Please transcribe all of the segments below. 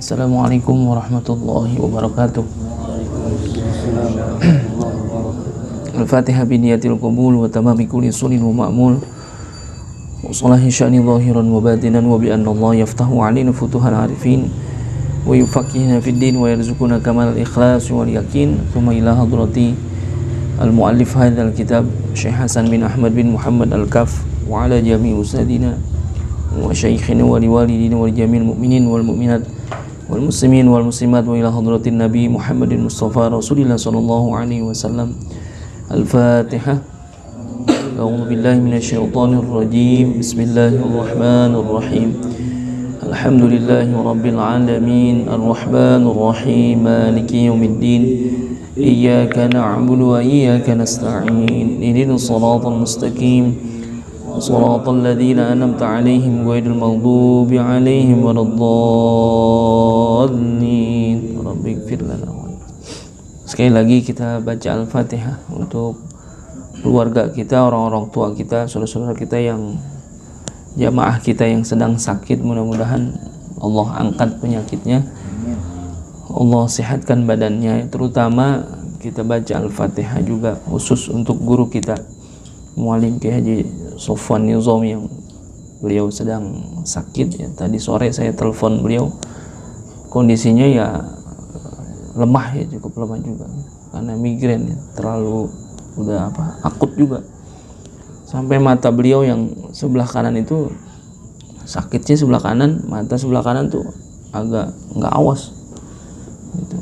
Assalamualaikum warahmatullahi wabarakatuh. Al-Fatihah biniyatil qabul wa tamami kulli sunin wa ma'mul wa salahi sya'ni zahiran wa batinan wa bi anna Allah yaftahu alina futuhal arifin wa yufaqihna fid din wa yarzuquna kamal ikhlas wal yakin. Thumma ila hadrati al-muallif hadzal kitab Syekh Hasan bin Ahmad bin Muhammad Al-Kaf wa ala jami' ustadina wa syaikhina wa liwalidina wa jamil mu'minin wal mu'minat wal muslimin wal muslimat wa ila hadratin nabi Muhammadin Mustafa Rasulillah sallallahu alaihi wasallam. Al-Fatihah. A'udzu billahi minasyaitonir rajim. Bismillahirrahmanir rahim. Alhamdulillahi rabbil alamin arrahmanir rahim maliki yaumiddin. Iyyaka na'budu wa iyyaka nasta'in. Ihdinas siratal mustaqim. Shiratal ladzina an'amta 'alaihim ghairil maghdubi 'alaihim waladdallin. Rabbighfir lana. Sekali lagi kita baca Al-Fatihah untuk keluarga kita, orang-orang tua kita, saudara-saudara kita yang jamaah kita yang sedang sakit. Mudah-mudahan Allah angkat penyakitnya, Allah sehatkan badannya. Terutama kita baca Al-Fatihah juga khusus untuk guru kita Muallim Kiai Haji Sofwan Nizam yang beliau sedang sakit ya. Tadi sore saya telepon beliau, kondisinya ya lemah ya, cukup lemah juga karena migrain ya, terlalu udah akut juga, sampai mata beliau yang sebelah kanan itu sakitnya sebelah kanan, mata sebelah kanan tuh agak nggak awas gitu.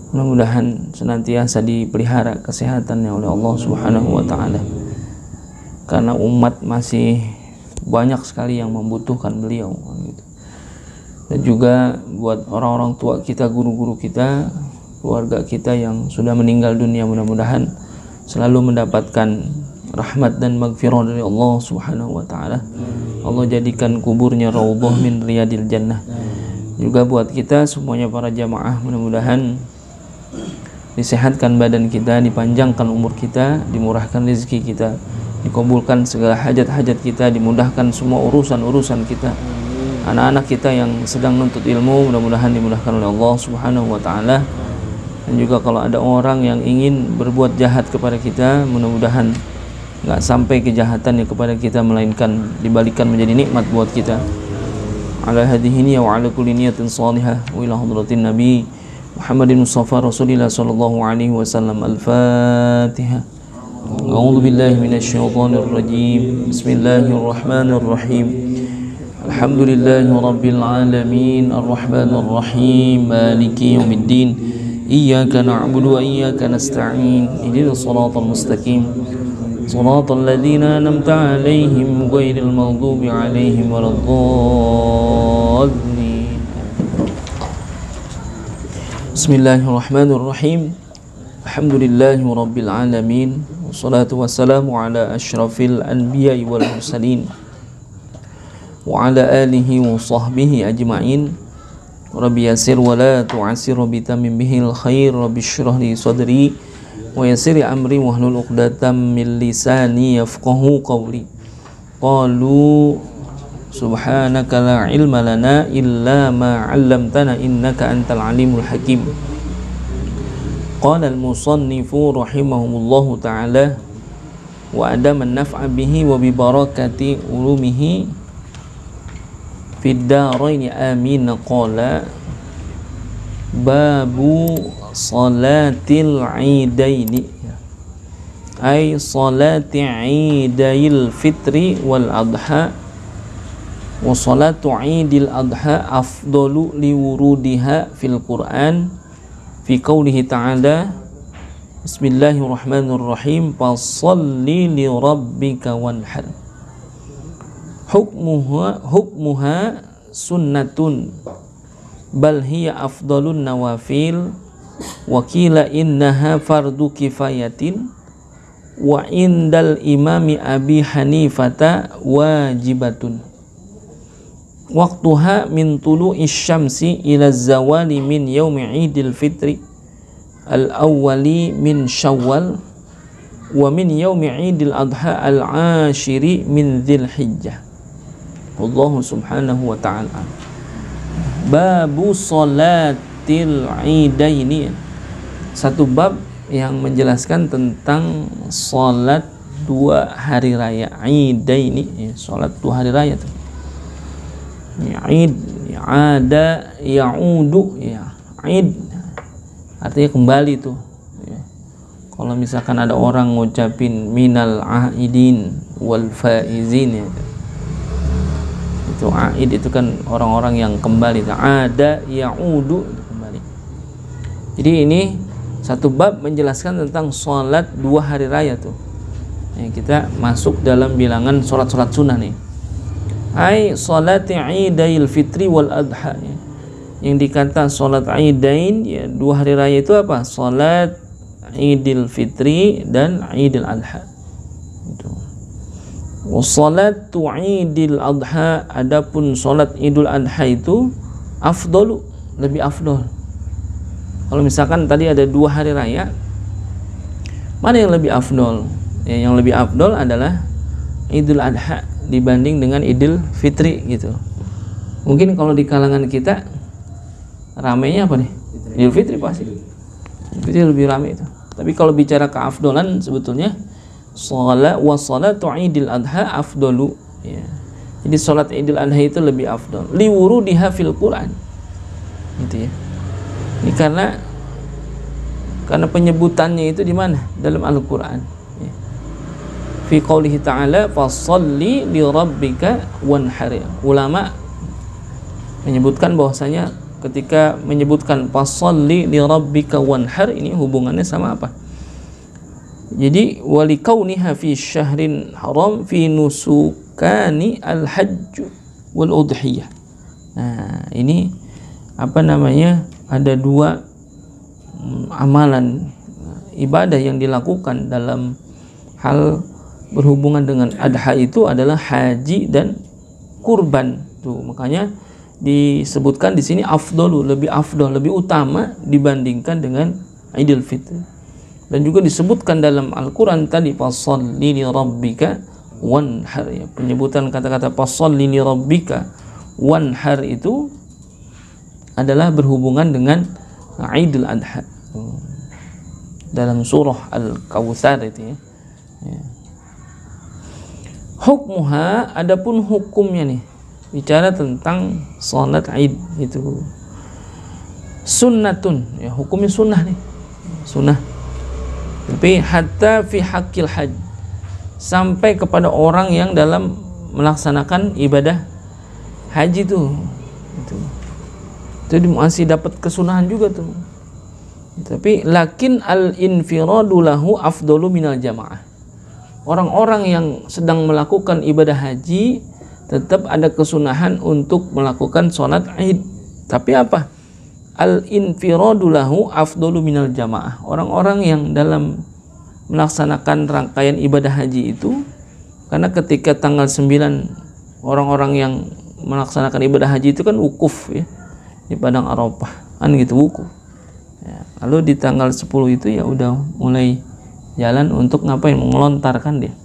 Mudah-mudahan senantiasa dipelihara kesehatannya oleh Allah Subhanahu wa Ta'ala, karena umat masih banyak sekali yang membutuhkan beliau gitu. Dan juga buat orang-orang tua kita, guru-guru kita, keluarga kita yang sudah meninggal dunia, mudah-mudahan selalu mendapatkan rahmat dan maghfirah dari Allah Subhanahu wa Ta'ala. Allah jadikan kuburnya raudhah min riyadil jannah. Juga buat kita semuanya para jamaah, mudah-mudahan disehatkan badan kita, dipanjangkan umur kita, dimurahkan rezeki kita, dikabulkan segala hajat-hajat kita, dimudahkan semua urusan-urusan kita. Anak-anak kita yang sedang nuntut ilmu, mudah-mudahan dimudahkan oleh Allah Subhanahu wa Ta'ala. Dan juga kalau ada orang yang ingin berbuat jahat kepada kita, mudah-mudahan nggak sampai kejahatannya kepada kita, melainkan dibalikan menjadi nikmat buat kita. Ala hadhihi wa ala kulli niyatin salihah wa ila hadratin nabi Muhammadin Mustafa Rasulillah sallallahu alaihi wasallam. Al-Fatihah. A'udzu billahi minasyaitonir rajim. Bismillahirrahmanir rahim. Alhamdulillahi rabbil alamin arrahmanir rahim maliki yaumiddin. Iyyaka na'budu wa iyyaka nasta'in. Ihdinas siratal mustaqim. Shiratal ladzina an'amta 'alaihim ghairil maghdubi 'alaihim waladdallin. Bismillahirrahmanirrahim. Alhamdulillahi rabbil alamin. Wassalatu wassalamu ala asyrafil anbiya'i wal mursalin wa ala alihi wa sahbihi ajma'in. Rabbi yassir wa la tu'assir, rabbi tamim bihil khair, rabbi syrah li sadri wa yassir amri wahlul uqdatam min lisani yafqahu qawli. Qalu subhanaka la ilma lana illa ma 'allamtana innaka antal alimul hakim. Qala al-musannifu rahimahumullahu ta'ala wa adama an-naf'a bihi wa bi barakati ulumihi fid daraini amin. Qala babu salatil idaini ay salati idayil fitri wal adha wa salatu idil adha afdalu liwurudiha fil Qur'an fi qawlihi ta'ala bismillahirrahmanirrahim fasalli li rabbika wanhar. Hukmuha sunnatun bal hiya afdalun nawafil wa qila innaha fardu kifayatin wa indal imami Abi Hanifata wajibatun. Waktuha min tulu'i syamsi ila zawali min yaumi idil fitri al-awwali min syawal wa min yaumi idil adha al-ashiri min dzil hijjah. Allah subhanahu wa ta'ala. babu sholatil idaini, satu bab yang menjelaskan tentang sholat dua hari raya. Idaini, ya, sholat dua hari raya tuh. Id, ada, ya'udu, ya, id artinya kembali tuh, ya. Kalau misalkan ada orang ngucapin minal aidin wal faizin, ya, itu aid itu kan orang-orang yang kembali. Ada, ya'udu, itu kembali. Jadi ini satu bab menjelaskan tentang sholat dua hari raya tuh, ya, kita masuk dalam bilangan sholat-sholat sunnah nih. Ai sholati idail fitri wal adha, ya. Yang dikata sholat idain, ya, dua hari raya itu apa? Sholat idil fitri dan idil adha. Wassalatu idil adha, adapun sholat idul adha itu afdalu, lebih afdol. Kalau misalkan tadi ada dua hari raya, mana yang lebih afdol? Ya, yang lebih afdol adalah idul adha dibanding dengan idul fitri gitu. Mungkin kalau di kalangan kita ramainya apa nih? Idul fitri pasti. Itu lebih ramai itu. Tapi kalau bicara keafdolan sebetulnya shalat wa salatu idul adha afdalu, ya. Jadi salat idul adha itu lebih afdal. Li wurudiha fil Quran. Gitu ya. Ini karena penyebutannya itu di mana? Dalam Al-Qur'an. Ya. Fi qoulihi ta'ala fasholli li rabbika wanhar. Ulama menyebutkan bahwasanya ketika menyebutkan fasholli li rabbika wanhar, ini hubungannya sama apa? Jadi wali kauniha fi syahrin haram fi nusukani al-hajj wal udhiyah. Nah, ini apa namanya? Ada dua amalan ibadah yang dilakukan dalam hal berhubungan dengan adha itu adalah haji dan kurban. Tuh, makanya disebutkan di sini afdalu, lebih afdal, lebih utama dibandingkan dengan Idul Fitri. Dan juga disebutkan dalam Al-Qur'an tadi fasholli li rabbika wanhar, ya. Penyebutan kata-kata fasholli li rabbika wanhar itu adalah berhubungan dengan Idul Adha dalam surah Al-Kautsar itu, ya. Ya. Hukmuha, adapun hukumnya nih, bicara tentang salat Id itu sunnatun, ya, hukumnya sunnah nih, sunnah. Tapi hatta fi haqqil hajj, sampai kepada orang yang dalam melaksanakan ibadah haji tuh, itu masih dapat kesunahan juga tuh. Tapi lakin al-infiradu lahu afdalu minal jamaah. Orang-orang yang sedang melakukan ibadah haji tetap ada kesunahan untuk melakukan sholat Id. Tapi apa? Al-infiradu lahu afdalu minal jamaah. Orang-orang yang dalam melaksanakan rangkaian ibadah haji itu, karena ketika tanggal 9 orang-orang yang melaksanakan ibadah haji itu kan wukuf, ya, di padang Arafah, kan gitu, wukuf. Ya, lalu di tanggal 10 itu ya udah mulai jalan untuk ngapain? Melontarkan dia.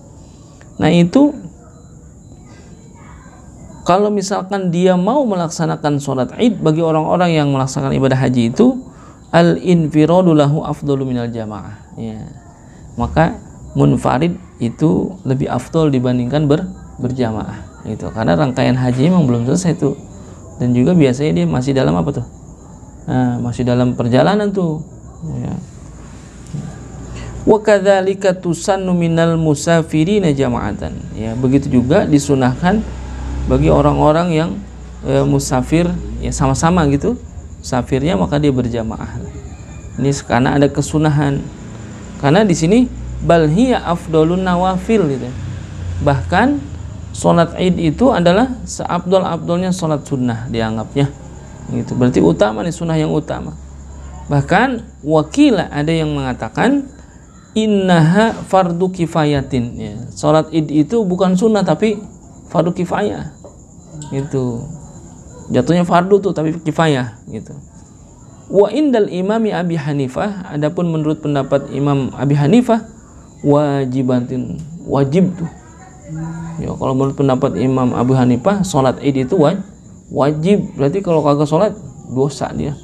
Nah, itu kalau misalkan dia mau melaksanakan sholat Id, bagi orang-orang yang melaksanakan ibadah haji itu al-infiradu lahu afdalu minal jamaah, ya. Maka munfarid itu lebih afdal dibandingkan berjamaah gitu. Karena rangkaian haji memang belum selesai tuh. Dan juga biasanya dia masih dalam apa tuh? Nah, masih dalam perjalanan tuh, ya. Wa kadzalika tusannu minal musafirina jama'atan. Ya, begitu juga disunahkan bagi orang-orang yang musafir, ya, sama-sama gitu musafirnya, maka dia berjamaah. Ini karena ada kesunahan. Karena di sini bal hiya afdalun nawafil gitu. Bahkan salat Id itu adalah seabdal-abdalnya salat sunnah dianggapnya. Gitu. Berarti utama nih, sunnah yang utama. Bahkan wakila ada yang mengatakan innaha fardu kifayatin, ya. Salat Id itu bukan sunnah tapi fardu kifayah. Gitu. Jatuhnya fardu tuh tapi kifayah gitu. Wa indal imami Abi Hanifah, adapun menurut pendapat Imam Abi Hanifah wajibatin, wajib tuh. Ya, kalau menurut pendapat Imam Abu Hanifah salat Id itu wajib, berarti kalau kagak sholat dosa dia.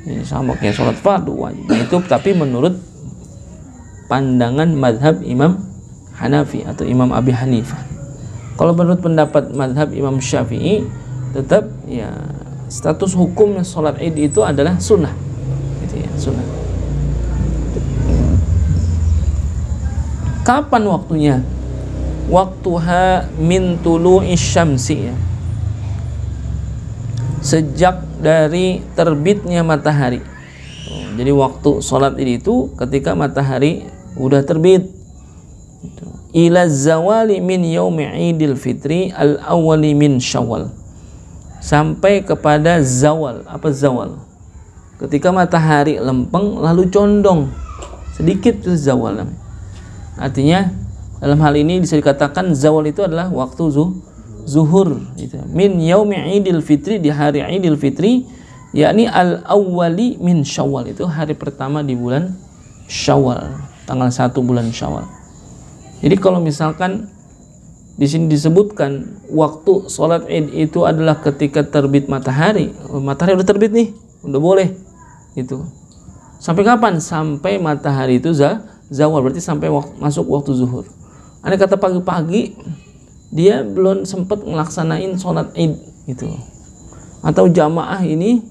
Ini sama kayak sholat fardu wajib. Itu tapi menurut pandangan madhab Imam Hanafi atau Imam Abi Hanifah. Kalau menurut pendapat madhab Imam Syafi'i, tetap ya status hukumnya sholat id itu adalah sunnah, gitu ya, sunnah. Kapan waktunya? Waktuha min tulu'i syamsi, ya. Sejak dari terbitnya matahari. Jadi waktu sholat id itu ketika matahari udah terbit. Ila zawali min yaumi idil fitri al-awwali min syawal. Sampai kepada zawal. Apa zawal? Ketika matahari lempeng lalu condong sedikit, itu zawal namanya. Artinya dalam hal ini bisa dikatakan zawal itu adalah waktu zuhur gitu. Min yaumi idil fitri, di hari idil fitri, yakni al-awwali min syawal, itu hari pertama di bulan syawal, tanggal 1 bulan syawal. Jadi kalau misalkan di sini disebutkan waktu sholat id itu adalah ketika terbit matahari, matahari udah terbit nih, udah boleh gitu. Sampai kapan? Sampai matahari itu zawal, berarti sampai masuk waktu zuhur. Andai kata pagi-pagi dia belum sempat melaksanain sholat id gitu, atau jamaah ini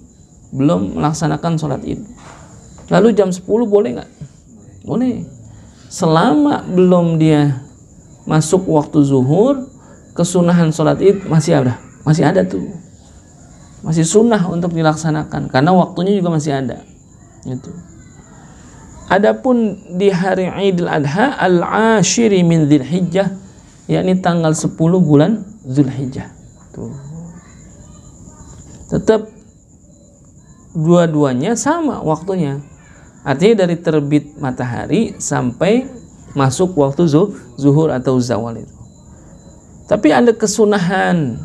belum melaksanakan sholat id, lalu jam 10 boleh nggak? Boleh, selama belum dia masuk waktu zuhur. Kesunahan sholat id masih ada tuh, masih sunnah untuk dilaksanakan karena waktunya juga masih ada gitu. Adapun di hari Idul Adha al-ashiri min Dzulhijjah, yakni tanggal 10 bulan Dzulhijjah. Tuh. Tetap dua-duanya sama waktunya. Artinya dari terbit matahari sampai masuk waktu zuhur atau zawal itu. Tapi ada kesunahan,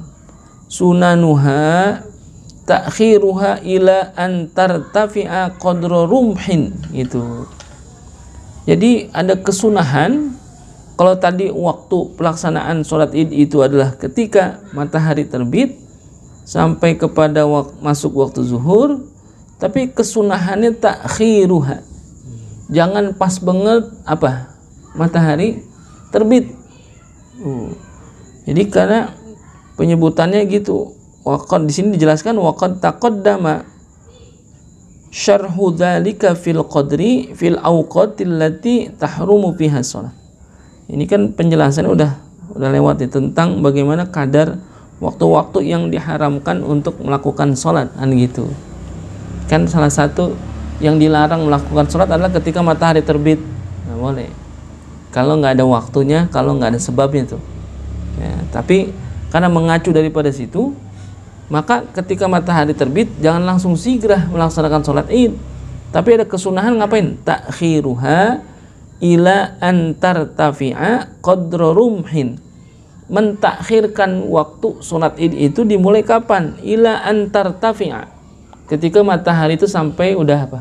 sunanuha ta'khiruha ila an tartafi'a qadra rumhin itu. Jadi ada kesunahan. Kalau tadi waktu pelaksanaan sholat id itu adalah ketika matahari terbit sampai kepada masuk waktu zuhur, tapi kesunahannya ta'khiruha, jangan pas banget matahari terbit. Jadi karena penyebutannya gitu. Waqad di sini dijelaskan waqad taqaddama syarhu dzalika fil qadri fil awqatil lati tahrumu fiha shalah. Ini kan penjelasannya udah lewat ya, tentang bagaimana kadar waktu-waktu yang diharamkan untuk melakukan sholat, kan gitu. Kan salah satu yang dilarang melakukan sholat adalah ketika matahari terbit. Nggak boleh. Kalau nggak ada waktunya, kalau nggak ada sebabnya tuh. Ya, tapi karena mengacu daripada situ, maka ketika matahari terbit jangan langsung sigrah melaksanakan sholat id, tapi ada kesunahan ngapain? Ta'khiruha ila antar tafi'a qadra rumhin, mentakhirkan waktu sholat id itu dimulai kapan? Ila antar tafi'a, ketika matahari itu sampai udah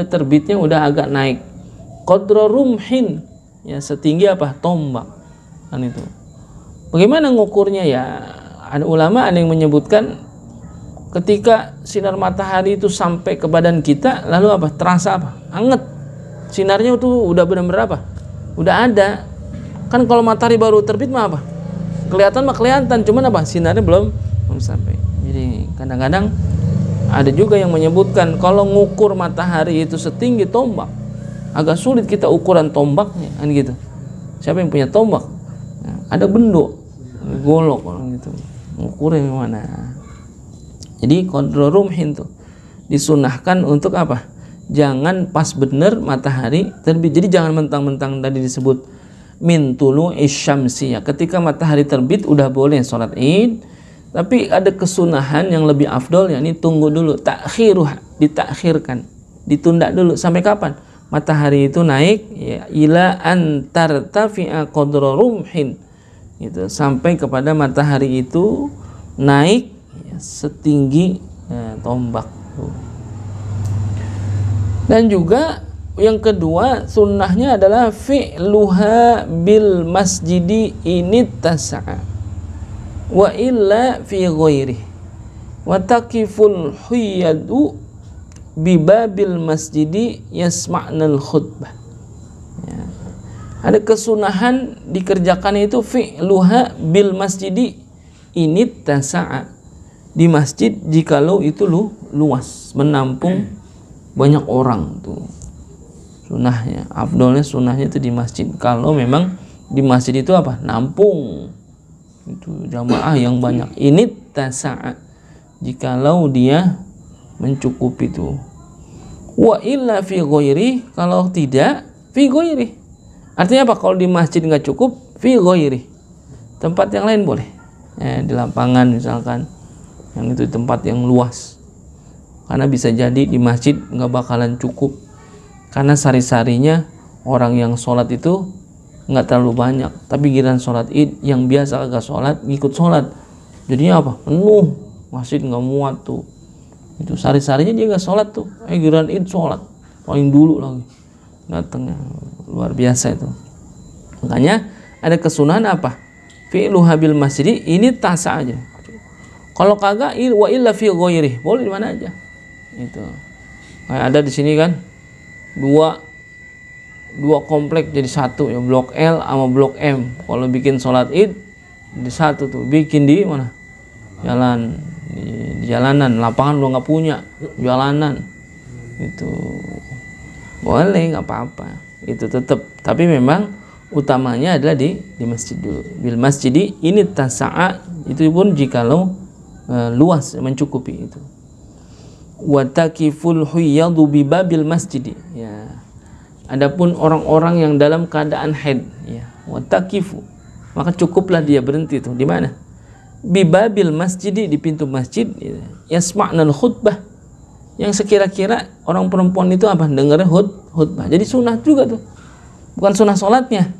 terbitnya udah agak naik, qadra rumhin, ya setinggi tombak, kan itu. Bagaimana ngukurnya? Ya ada ulama ada yang menyebutkan ketika sinar matahari itu sampai ke badan kita, lalu terasa anget, sinarnya itu udah benar-benar udah ada. Kan kalau matahari baru terbit kelihatan cuman sinarnya belum sampai. Jadi kadang-kadang ada juga yang menyebutkan kalau ngukur matahari itu setinggi tombak, agak sulit kita ukuran tombaknya, kan gitu. Siapa yang punya tombak? Ada benduk, golok gitu, ngukurnya gimana? Jadi qadra rumhin tuh disunahkan untuk jangan pas bener matahari terbit. Jadi jangan mentang-mentang tadi disebut min tulu'i syamsi, ya ketika matahari terbit udah boleh sholat id, tapi ada kesunahan yang lebih afdol, yakni tunggu dulu, ta'khiruh, ditakhirkan, ditunda dulu sampai kapan? Matahari itu naik, ya ila antar tafi'a qadra rumhin, gitu, sampai kepada matahari itu naik ya, setinggi tombak. Dan juga yang kedua sunnahnya adalah fi'luha bil masjidi inittasa'a wa illa fi ghairi wa taqiful huyadu bibabil masjidi yasma'nal khutbah. Ya. Ada kesunahan dikerjakan itu fi'luha bil masjidi ini tasa'a, di masjid jikalau itu luas, menampung banyak orang tuh. Sunahnya, afdolnya sunahnya itu di masjid. Kalau memang di masjid itu apa? Nampung itu jamaah yang banyak. Ini tasa'a, jikalau dia mencukupi itu. Wa illa fi ghairi, kalau tidak fi ghairi. Artinya apa? Kalau di masjid nggak cukup, fi ghairi, tempat yang lain boleh. Di lapangan misalkan, yang itu tempat yang luas. Karena bisa jadi di masjid nggak bakalan cukup. Karena sari-sarinya orang yang sholat itu nggak terlalu banyak. Tapi giliran sholat id, yang biasa agak sholat, ngikut sholat. Jadinya apa? Penuh, masjid nggak muat tuh. Itu sari-sarinya dia nggak sholat tuh. Giliran id sholat, paling dulu lagi datangnya, luar biasa itu. Makanya ada kesunahan apa? Fi'luha bil masjid ini tasa aja. Kalau kagak wa illa fi ghairi, boleh di mana aja. Itu. Kayak ada di sini kan dua komplek jadi satu ya, blok L sama blok M. Kalau bikin sholat id di satu tuh, bikin di mana? Jalan, di jalanan, lapangan lo nggak punya, jalanan. Itu boleh, nggak apa-apa, itu tetap. Tapi memang utamanya adalah di masjid dulu. Bil masjidi ini tasa'a, itu pun jikalau luas, mencukupi itu. Wa taqiful huyadu bi babil masjidi, ya. Adapun orang-orang yang dalam keadaan haid, ya, wa taqifu, maka cukuplah dia berhenti itu di mana? Bi babil masjidi, di pintu masjid, ya. Yasma'nal khutbah, yang sekira-kira orang perempuan itu apa? Dengar khutbah. Jadi sunnah juga tuh, bukan sunnah sholatnya.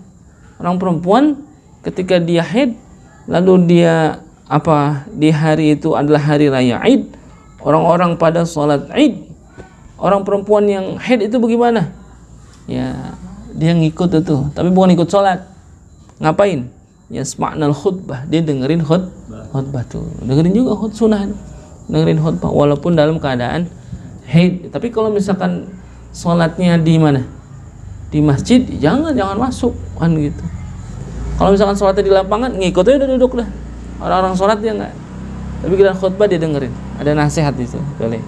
Orang perempuan ketika dia haid, lalu dia apa, di hari itu adalah hari raya Id, orang-orang pada sholat Id, orang perempuan yang haid itu bagaimana? Ya, dia ngikut itu, tapi bukan ikut sholat. Ngapain? Ya, yasma'nal khutbah, dia dengerin khutbah tuh, dengerin juga sunnah, dengerin khutbah walaupun dalam keadaan haid. Tapi kalau misalkan sholatnya di mana? Di masjid, jangan masuk kan gitu. Kalau misalkan sholatnya di lapangan, ngikutnya udah duduk dah. Orang-orang sholat dia enggak. Tapi kita khutbah dia dengerin. Ada nasihat itu, boleh.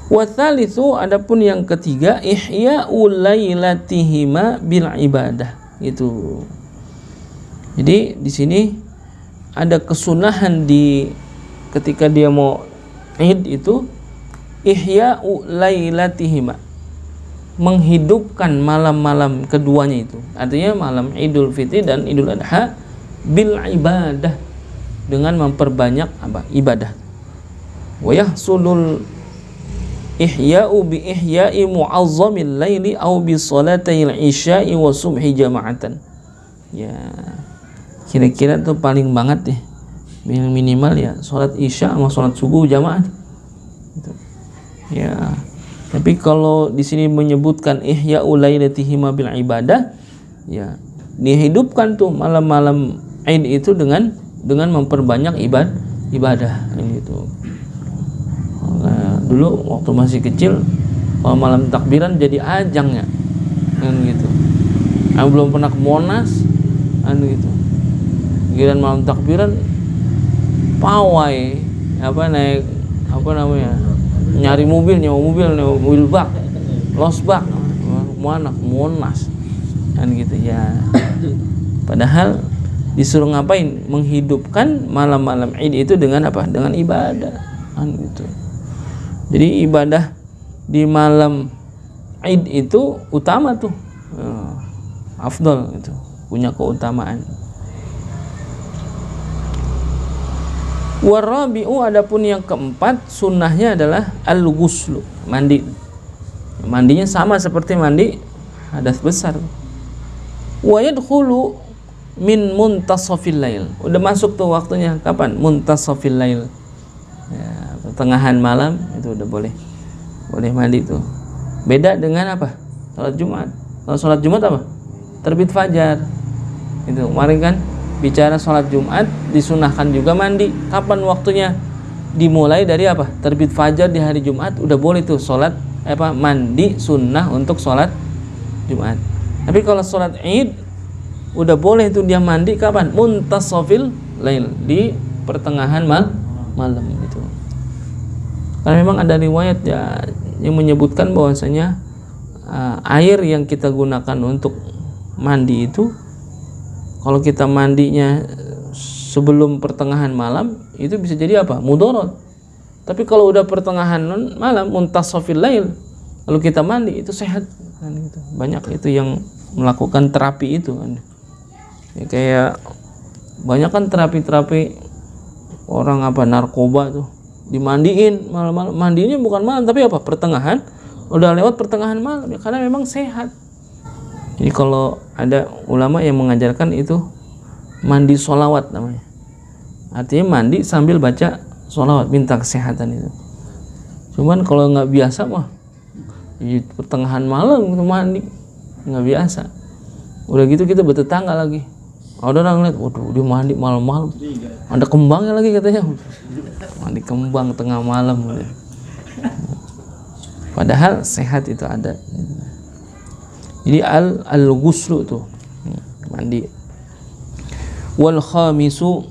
Wa tsalitsu, adapun yang ketiga, ihya'ul lailatihima bil ibadah. Itu. Jadi di sini ada kesunahan di ketika dia mau Id itu, ihya'u lailatihima, menghidupkan malam-malam keduanya itu. Artinya malam Idul Fitri dan Idul Adha bil ibadah, dengan memperbanyak apa? Ibadah. Wa yahsulul ihya'u bi ihya'i mu'azzamil laili aw bi salatayil isya'i wa subhi jama'atan. Ya, kira-kira tuh paling banget ya, minimal ya sholat isya sama sholat subuh jamaah gitu. Ya, tapi kalau di sini menyebutkan ihya'u lailatihima bil ibadah, ya dihidupkan tuh malam-malam Id itu dengan memperbanyak ibadah gitu. Nah, dulu waktu masih kecil, kalau malam takbiran jadi ajangnya kan gitu. Aku belum pernah ke Monas kan gitu. Giliran malam takbiran pawai naik nyari mobil, nyewa mobil bak, los bak, mana Monas kan gitu ya. Padahal disuruh ngapain? Menghidupkan malam-malam Id itu dengan apa? Dengan ibadah kan gitu. Jadi ibadah di malam Id itu utama tuh, afdal itu, punya keutamaan. Warabi'u, adapun yang keempat, sunnahnya adalah al-ghuslu, mandi. Mandinya sama seperti mandi hadas besar. Wa yadkhulu min muntasafil lail. Udah masuk tuh waktunya kapan? Muntasafil lail. Ya, pertengahan malam itu udah boleh mandi tuh. Beda dengan apa? Salat Jumat. Kalau salat Jumat apa? Terbit fajar. Itu kemarin kan bicara sholat Jumat, disunahkan juga mandi. Kapan waktunya? Dimulai dari apa? Terbit fajar di hari Jumat udah boleh tuh sholat mandi sunnah untuk sholat Jumat. Tapi kalau sholat Id udah boleh tuh dia mandi kapan? Muntasofil lail, di pertengahan malam itu. Karena memang ada riwayat ya yang menyebutkan bahwasanya air yang kita gunakan untuk mandi itu, kalau kita mandinya sebelum pertengahan malam itu bisa jadi apa? Mudorot. Tapi kalau udah pertengahan malam, muntasofil lail, lalu kita mandi, itu sehat kan gitu. Banyak itu yang melakukan terapi itu kan. Ya, kayak banyak kan terapi-terapi orang narkoba tuh dimandiin malam-malam. Mandinya bukan malam tapi apa? Pertengahan. Udah lewat pertengahan malam ya, karena memang sehat. Jadi kalau ada ulama yang mengajarkan itu mandi sholawat namanya. Artinya mandi sambil baca sholawat, minta kesehatan itu. Cuman kalau nggak biasa mah di pertengahan malam itu mandi, nggak biasa. Udah gitu kita bertetangga lagi. Ada orang lihat, waduh dia mandi malam-malam. Ada kembangnya lagi katanya. Mandi kembang tengah malam. Padahal sehat itu ada. Jadi al-ghuslu tuh mandi. Wal khamisu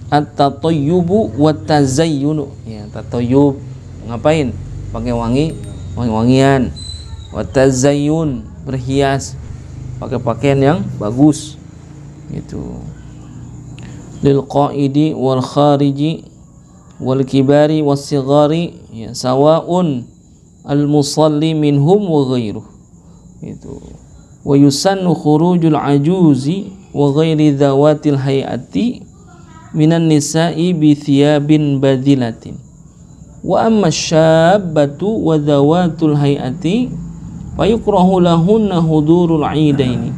at-tatayyubu wat tazayyunu. Ya, tatayyub ngapain? Pakai wangi-wangian. Wat tazayyun berhias, pakai pakaian yang bagus. Gitu. Lil qaidi wal khariji wal kibari was sigari ya sawaun al musalli minhum wa ghairuh. Itu. Wa yusannu khurujul ajuzi wa ghairi dhawatil hayati minan nisa'i bi thiyabin badilatin. Wa amma syabbatu wa dhawatul hayati fa yukrahu lahunna hudurul aidaini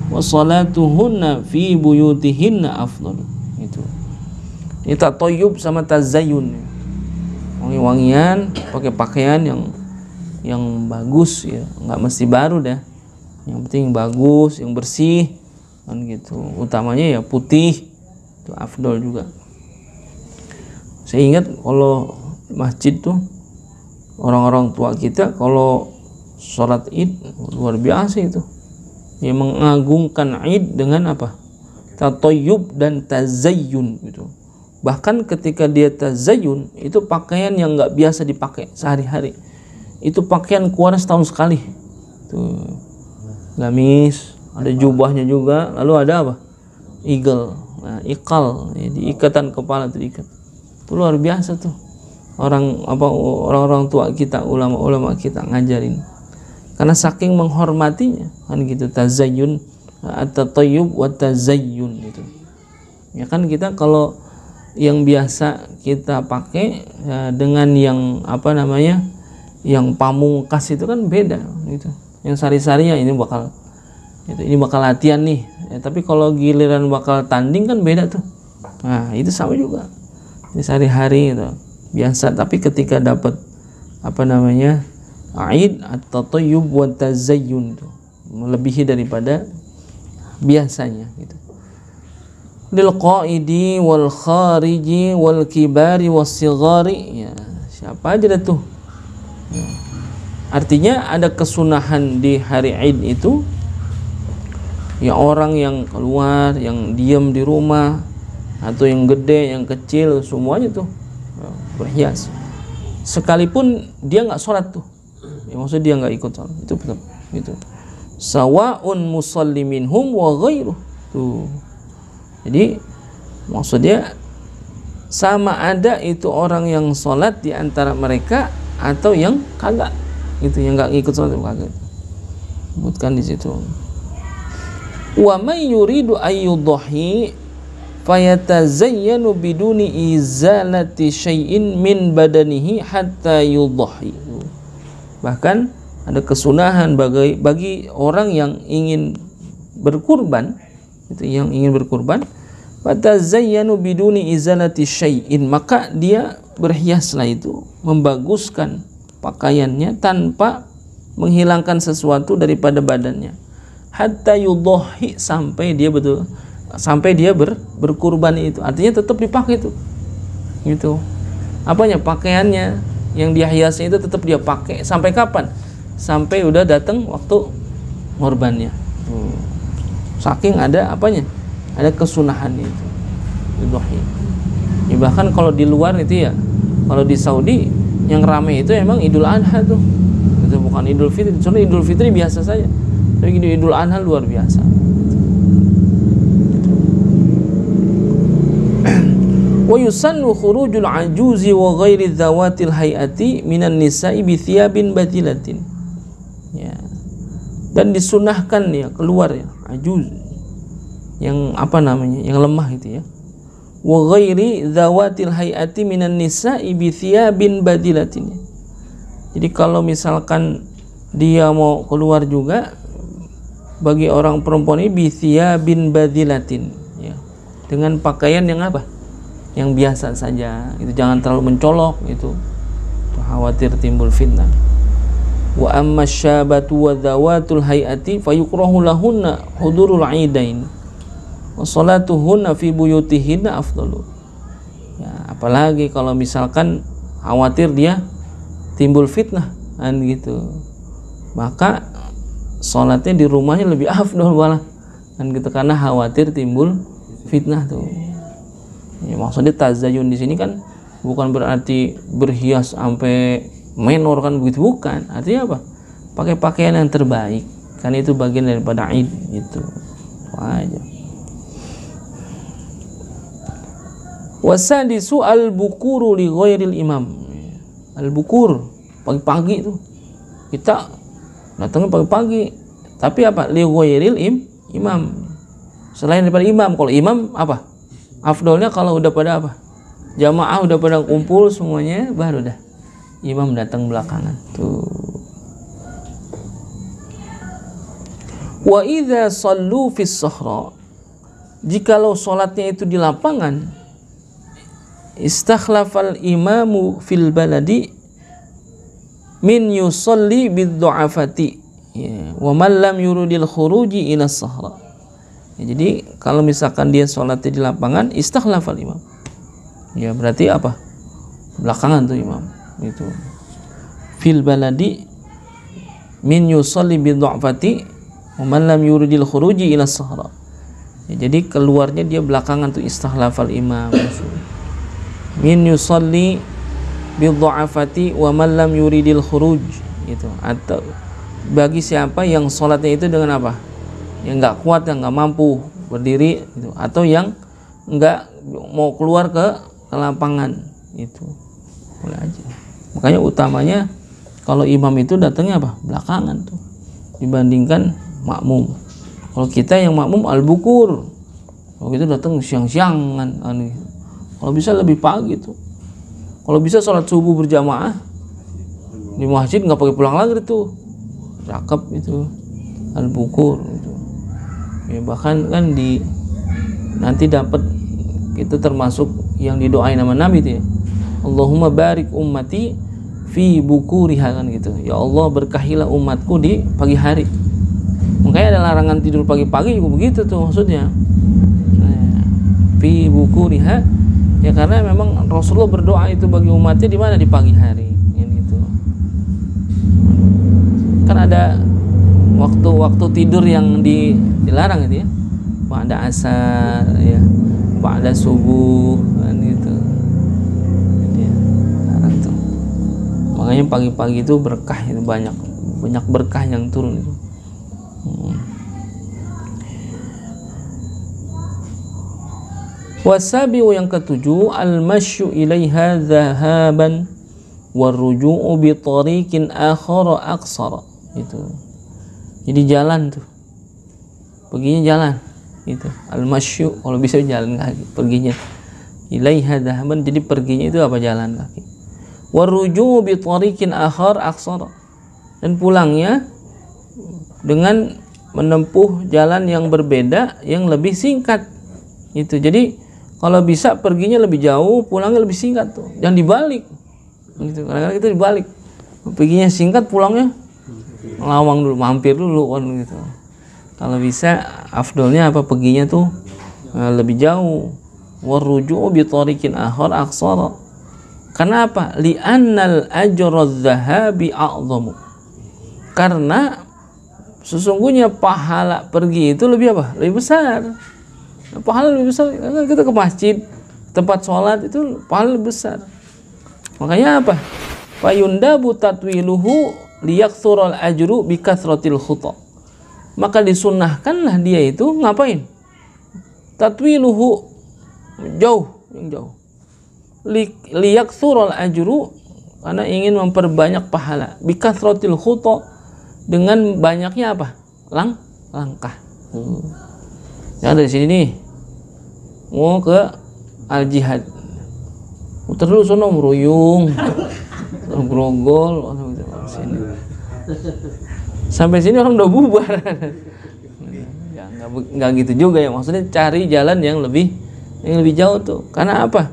wa salatuhunna fi buyutihinna afdal. Itu. Ini tatayyub sama tazayyun. Wangi-wangian, pakai pakaian yang bagus ya, nggak mesti baru dah. Yang penting bagus, yang bersih kan gitu. Utamanya ya putih. Itu afdal juga. Saya ingat kalau masjid tuh orang-orang tua kita kalau sholat Id luar biasa itu. Dia mengagungkan Id dengan apa? Tatayyub dan tazayyun gitu. Bahkan ketika dia tazayyun itu pakaian yang nggak biasa dipakai sehari-hari. Itu pakaian keluar setahun sekali. Tuh. Gamis, ada jubahnya juga, lalu ada apa? Eagle, nah, ikal, ya, di ikatan kepala itu diikat. Itu luar biasa tuh. Orang-orang tua kita, ulama-ulama kita ngajarin. Karena saking menghormatinya kan gitu, tazayyun at-tatayyub wa tazayyun gitu. Ya kan kita kalau yang biasa kita pakai ya, dengan yang yang pamungkas itu kan beda gitu. Yang sari-sari ya ini bakal latihan nih. Ya, tapi kalau giliran bakal tanding kan beda tuh. Nah, itu sama juga. Ini sehari-hari gitu. Biasa, tapi ketika dapat Aid at-tatayyub wa tazayyun itu melebihi daripada biasanya gitu. Lil qaidi wal khariji wal kibari was sigari ya, siapa aja dah tuh. Ya. Artinya ada kesunahan di hari Id itu ya, orang yang keluar, yang diam di rumah atau yang gede, yang kecil semuanya tuh ya, berhias. Sekalipun dia nggak sholat tuh. Ya, maksudnya dia nggak ikut sholat itu betul gitu. Sawaun musalli minhum wa ghairuh tuh. Jadi maksudnya sama ada itu orang yang sholat di antara mereka atau yang kagak itu, yang nggak ikut sholat kagak. Sebutkan di situ. Wa may yuridu ayyudhi fayatazayyanu biduni izalati syai'in min badanihi hatta yudhi. Bahkan ada kesunahan bagi orang yang ingin berkurban, itu yang ingin berkurban, fatazayyanu biduni izalati syai'in, maka dia berhiaslah itu, membaguskan pakaiannya tanpa menghilangkan sesuatu daripada badannya, hatta yudhi, sampai dia betul sampai dia berkurban itu. Artinya tetap dipakai tuh. Gitu. Apanya? Pakaiannya yang dia hiasnya itu tetap dia pakai sampai kapan? Sampai udah datang waktu ngorbannya. Saking ada apanya? Ada kesunahan itu. Ya, bahkan kalau di luar itu ya, kalau di Saudi yang ramai itu emang Idul Adha tuh. Itu bukan Idul Fitri. Soalnya Idul Fitri biasa saja. Tapi Idul Adha luar biasa. Wa yusannu khurujul ajuzi wa ghairi dzawatil hayati minan nisa'i bi thiyabin badilatin. Ya. Dan disunahkan ya keluar ya ajuz yang apa namanya? Yang lemah itu ya. Wa ghairi dzawatil hayati minan nisa'i bi thiyabin badilatin. Jadi kalau misalkan dia mau keluar juga bagi orang perempuan ini bi thiyabin badilatin ya. Dengan pakaian yang apa? Yang biasa saja, itu jangan terlalu mencolok itu khawatir timbul fitnah. Wa amma syabatu wa dzawatul hayati fayukrahu lahunna hudurul aidain wa salatuhunna fi buyutihinna afdalu. Ya, apalagi kalau misalkan khawatir dia timbul fitnah kan gitu, maka salatnya di rumahnya lebih afdal malah kan gitu, karena khawatir timbul fitnah tuh. Ya, maksudnya tazayun di sini kan bukan berarti berhias sampai menor kan begitu, bukan. Artinya apa? Pakai pakaian yang terbaik. Kan itu bagian daripada Id itu. Aja. Wasadisu al-bukuru li ghairil imam. Al-bukur pagi-pagi itu. Kita datangnya pagi-pagi. Tapi apa? Li ghairil imam. Selain daripada imam. Kalau imam apa? Afdolnya kalau udah pada apa? Jamaah udah pada kumpul semuanya, baru dah imam datang belakangan. Tuh. Wa idza sallu fis sahra, jikalau salatnya itu di lapangan, istakhlafal imamu fil baladi min yusalli bid du'afati ya, wa man lam yuridil khuruji ila sahra. Ya, jadi kalau misalkan dia sholatnya di lapangan, istakhlafal imam. Ya berarti apa? Belakangan tuh imam. Itu. Fil baladi min yusalli bi du'afati wa man lam yuridil khuruji ila sahra. Ya, jadi keluarnya dia belakangan tuh istakhlafal imam. Min yusalli bi du'afati wa man lam yuridil khuruj. Gitu. Atau bagi siapa yang sholatnya itu dengan apa? Yang nggak kuat, yang nggak mampu berdiri gitu, atau yang nggak mau keluar ke lapangan itu boleh aja. Makanya utamanya kalau imam itu datangnya apa? Belakangan tuh dibandingkan makmum. Kalau kita yang makmum al-bukur, kalau gitu datang siang-siangan. Kalau bisa lebih pagi tuh. Kalau bisa sholat subuh berjamaah di masjid, nggak pakai pulang lagi tuh. Cakep itu al-bukur itu. Ya, bahkan kan di nanti dapat itu termasuk yang didoain nama Nabi itu ya. Allahumma barik ummati fi bukuriha kan gitu. Ya Allah berkahilah umatku di pagi hari. Makanya ada larangan tidur pagi-pagi juga begitu tuh maksudnya. Nah, fi bukuriha ya karena memang Rasulullah berdoa itu bagi umatnya di mana? Di pagi hari gitu. Kan ada waktu tidur yang dilarang itu ya, pada asar ya, pada subuh kan gitu. Jadi larang tuh. Makanya pagi-pagi itu berkah itu banyak berkah yang turun itu. Wasabi'u yang ketujuh al-masyu ilaiha dhahaban warruju'u bi tariqin akhara aqsara itu. Jadi jalan tuh, perginya jalan itu al-masyu, kalau bisa jalan kaki perginya ilaiha dhahaban, jadi perginya itu apa? Jalan kaki. Warruju'u bi tariqin akhar aqsara, dan pulangnya dengan menempuh jalan yang berbeda yang lebih singkat itu. Jadi kalau bisa perginya lebih jauh, pulangnya lebih singkat tuh, jangan dibalik gitu. Kadang-kadang kita dibalik, perginya singkat, pulangnya lawang dulu, mampir dulu kan gitu. Kalau bisa afdolnya apa? Perginya tuh lebih jauh. Waruju'u bi tariqin akhar aqsara. Karena apa? Li'annal ajra adh-dhahabi a'zamu. Karena sesungguhnya pahala pergi itu lebih apa? Lebih besar. Pahala lebih besar. Karena kita ke masjid, tempat sholat itu pahala lebih besar. Makanya apa? Fayundabu tatwiluhu liyakthurul ajru bi kathratil khuta. Maka disunnahkanlah dia itu ngapain? Tatwiluhu, jauh, yang jauh. Liyakthurul ajru, karena ingin memperbanyak pahala. Bi kathratil khuta, dengan banyaknya apa? Langkah. Ya dari sini nih mau ke al jihad, muter dulu sono meruyung, grogol, sini. Sampai sini orang udah bubar. Ya nggak gitu juga ya, maksudnya cari jalan yang lebih jauh tuh. Karena apa?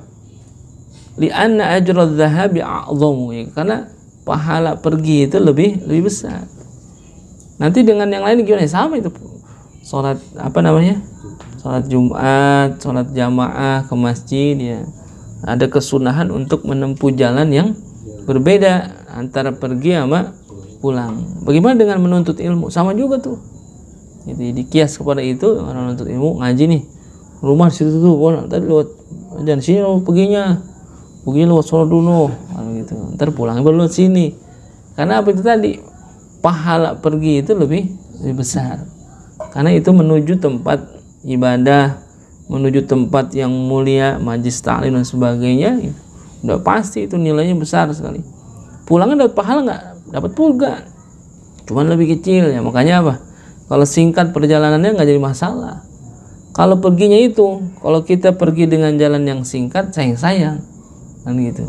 Li'anna ajra adh-dhahabi a'zamu, ya, karena pahala pergi itu lebih besar. Nanti dengan yang lain gimana? Sama itu. Salat salat Jumat, salat jamaah ke masjid, ya. Ada kesunahan untuk menempuh jalan yang berbeda antara pergi sama pulang. Bagaimana dengan menuntut ilmu? Sama juga tuh. Jadi dikias kepada itu, orang menuntut ilmu ngaji nih. Rumah situ tuh, tadi lewat dan sini perginya lewat sholat dulu, gitu. Ntar pulang baru lewat sini. Karena apa itu tadi? Pahala pergi itu lebih besar. Karena itu menuju tempat ibadah, menuju tempat yang mulia, majlis ta'lim dan sebagainya. Udah pasti itu nilainya besar sekali. Pulangnya dapat pahala nggak? Dapat pulga, cuman lebih kecil ya. Makanya apa? Kalau singkat perjalanannya nggak jadi masalah. Kalau perginya itu, kalau kita pergi dengan jalan yang singkat, sayang kan gitu.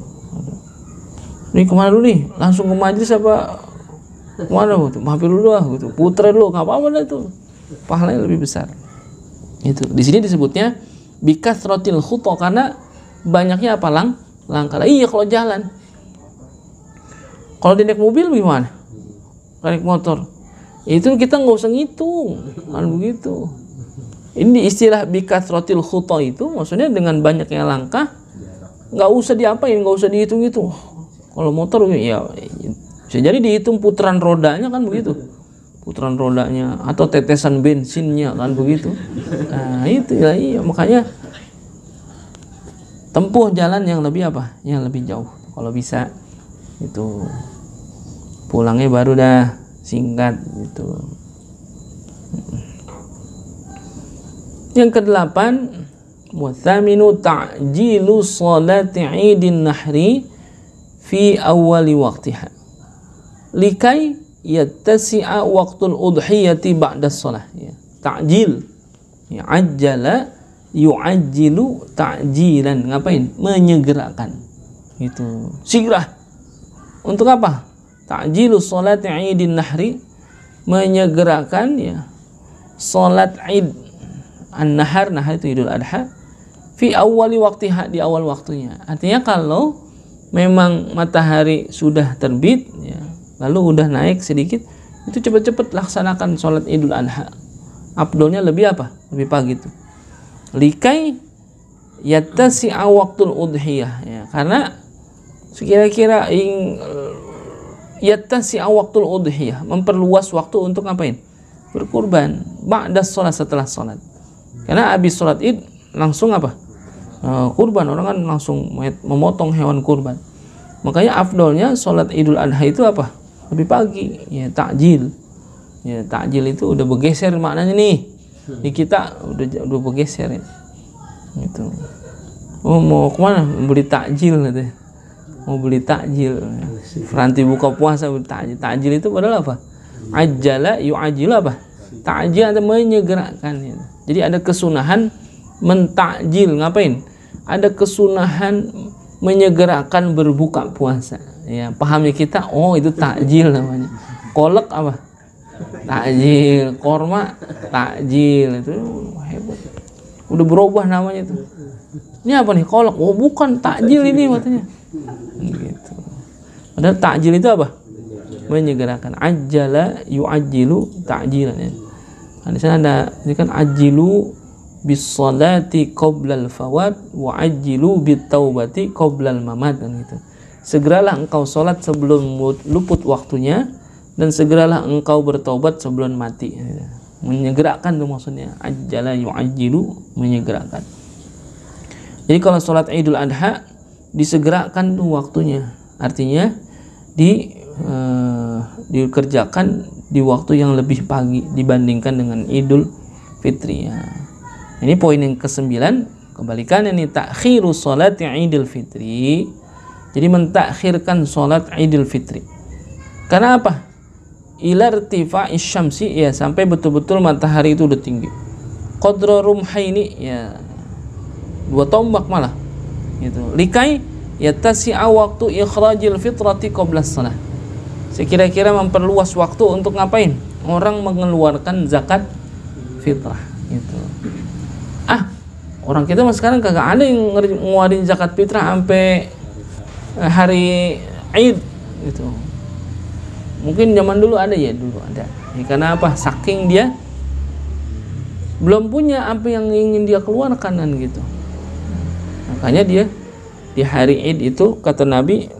Ini kemana dulu nih? Langsung ke majlis apa? Kemana gitu? Mampir dulu lah gitu. Putra dulu, nggak apa-apa dah itu. Pahalanya lebih besar. Itu di sini disebutnya bikathratil khuta, karena banyaknya apa? Langkah. Iya, kalau jalan. Kalau di naik mobil gimana? Naik motor, itu kita nggak usah ngitung, kan begitu. Ini istilah bikathratil khuta itu maksudnya dengan banyaknya langkah, nggak usah diapain, nggak usah dihitung itu. Kalau motor ya bisa jadi dihitung putaran rodanya, kan begitu. Putaran rodanya atau tetesan bensinnya, kan begitu. Nah itu ya, iya. Makanya tempuh jalan yang lebih apa? Yang lebih jauh. Kalau bisa itu pulangnya baru dah singkat gitu. Yang ke-8, wathaminu ta'jilu sholati 'idin nahri fi awwali waqtiha likai yattasi'a waqtul udhiyati ba'da shalah, ya. Ta'jil, ya, ajjala yu'ajjilu ta'jilan, ngapain? Menyegerakan. Itu segera. Untuk apa? Ta'jilu sholati 'idin nahri, menyegerakan, ya, salat Id. An-nahar, nahar itu Idul Adha, fi awwali waqtiha, di awal waktunya. Artinya kalau memang matahari sudah terbit, ya, lalu udah naik sedikit, itu cepat-cepat laksanakan sholat Idul Adha. Afdolnya lebih apa? Lebih pagi itu. Likai yattasi'a waqtul udhiyah, ya, karena sekira-kira yattasi'a waqtul udhiyah, memperluas waktu untuk ngapain? Berkurban. Ba'da sholat, setelah sholat. Karena habis sholat Id langsung apa? Kurban. Orang kan langsung memotong hewan kurban. Makanya afdolnya sholat Idul Adha itu apa? Lebih pagi, ya, takjil. Ya, takjil itu udah bergeser maknanya nih. Di kita udah bergeser, ya. Gitu. Oh, mau kemana? Beli takjil gitu. Mau beli takjil. Nanti buka puasa beli takjil. Takjil itu padahal apa? Ajjala yu'ajjilu apa? Takjil atau menyegerakan, ya. Jadi ada kesunahan mentakjil, ngapain? Ada kesunahan menyegerakan berbuka puasa. Ya, pahamnya kita, oh itu takjil namanya. Kolak apa? Takjil. Korma takjil. Itu hebat. Udah berubah namanya itu. Ini apa nih? Kolak. Oh bukan, takjil ini katanya. Gitu. Padahal takjil itu apa? Menyegerakan. Ajjala yu'ajjilu takjilan, ya. Nah, di sana ada, ini kan ajilu bis salati qoblal fawat wa ajjilu bit taubati qoblal mamat, kan gitu. Segeralah engkau salat sebelum luput waktunya, dan segeralah engkau bertaubat sebelum mati. Menyegerakan tuh maksudnya, ajjala yu'ajjilu, menyegerakan. Jadi kalau salat Idul Adha disegerakan tuh waktunya, artinya dikerjakan di waktu yang lebih pagi dibandingkan dengan Idul Fitri ya. Ini poin yang ke-9, kebalikannya nih, takhiru salat Idul Fitri. Jadi mentakhirkan salat Idul Fitri. Karena apa? Ila irtifa'is syamsi, ya, sampai betul-betul matahari itu udah tinggi. Qadra rumhaini, ya, 2 tombak malah. Gitu. Likai yattasi'a waktu ikhrajil fitrati qabla shalah. Sekira-kira memperluas waktu untuk ngapain? Orang mengeluarkan zakat fitrah gitu. Orang kita mas sekarang kagak ada yang ngeluarin zakat fitrah sampai hari Id gitu. Mungkin zaman dulu ada ya, dulu ada. Ya, karena apa? Saking dia belum punya apa yang ingin dia keluarkan kan gitu. Makanya dia di hari Id itu kata Nabi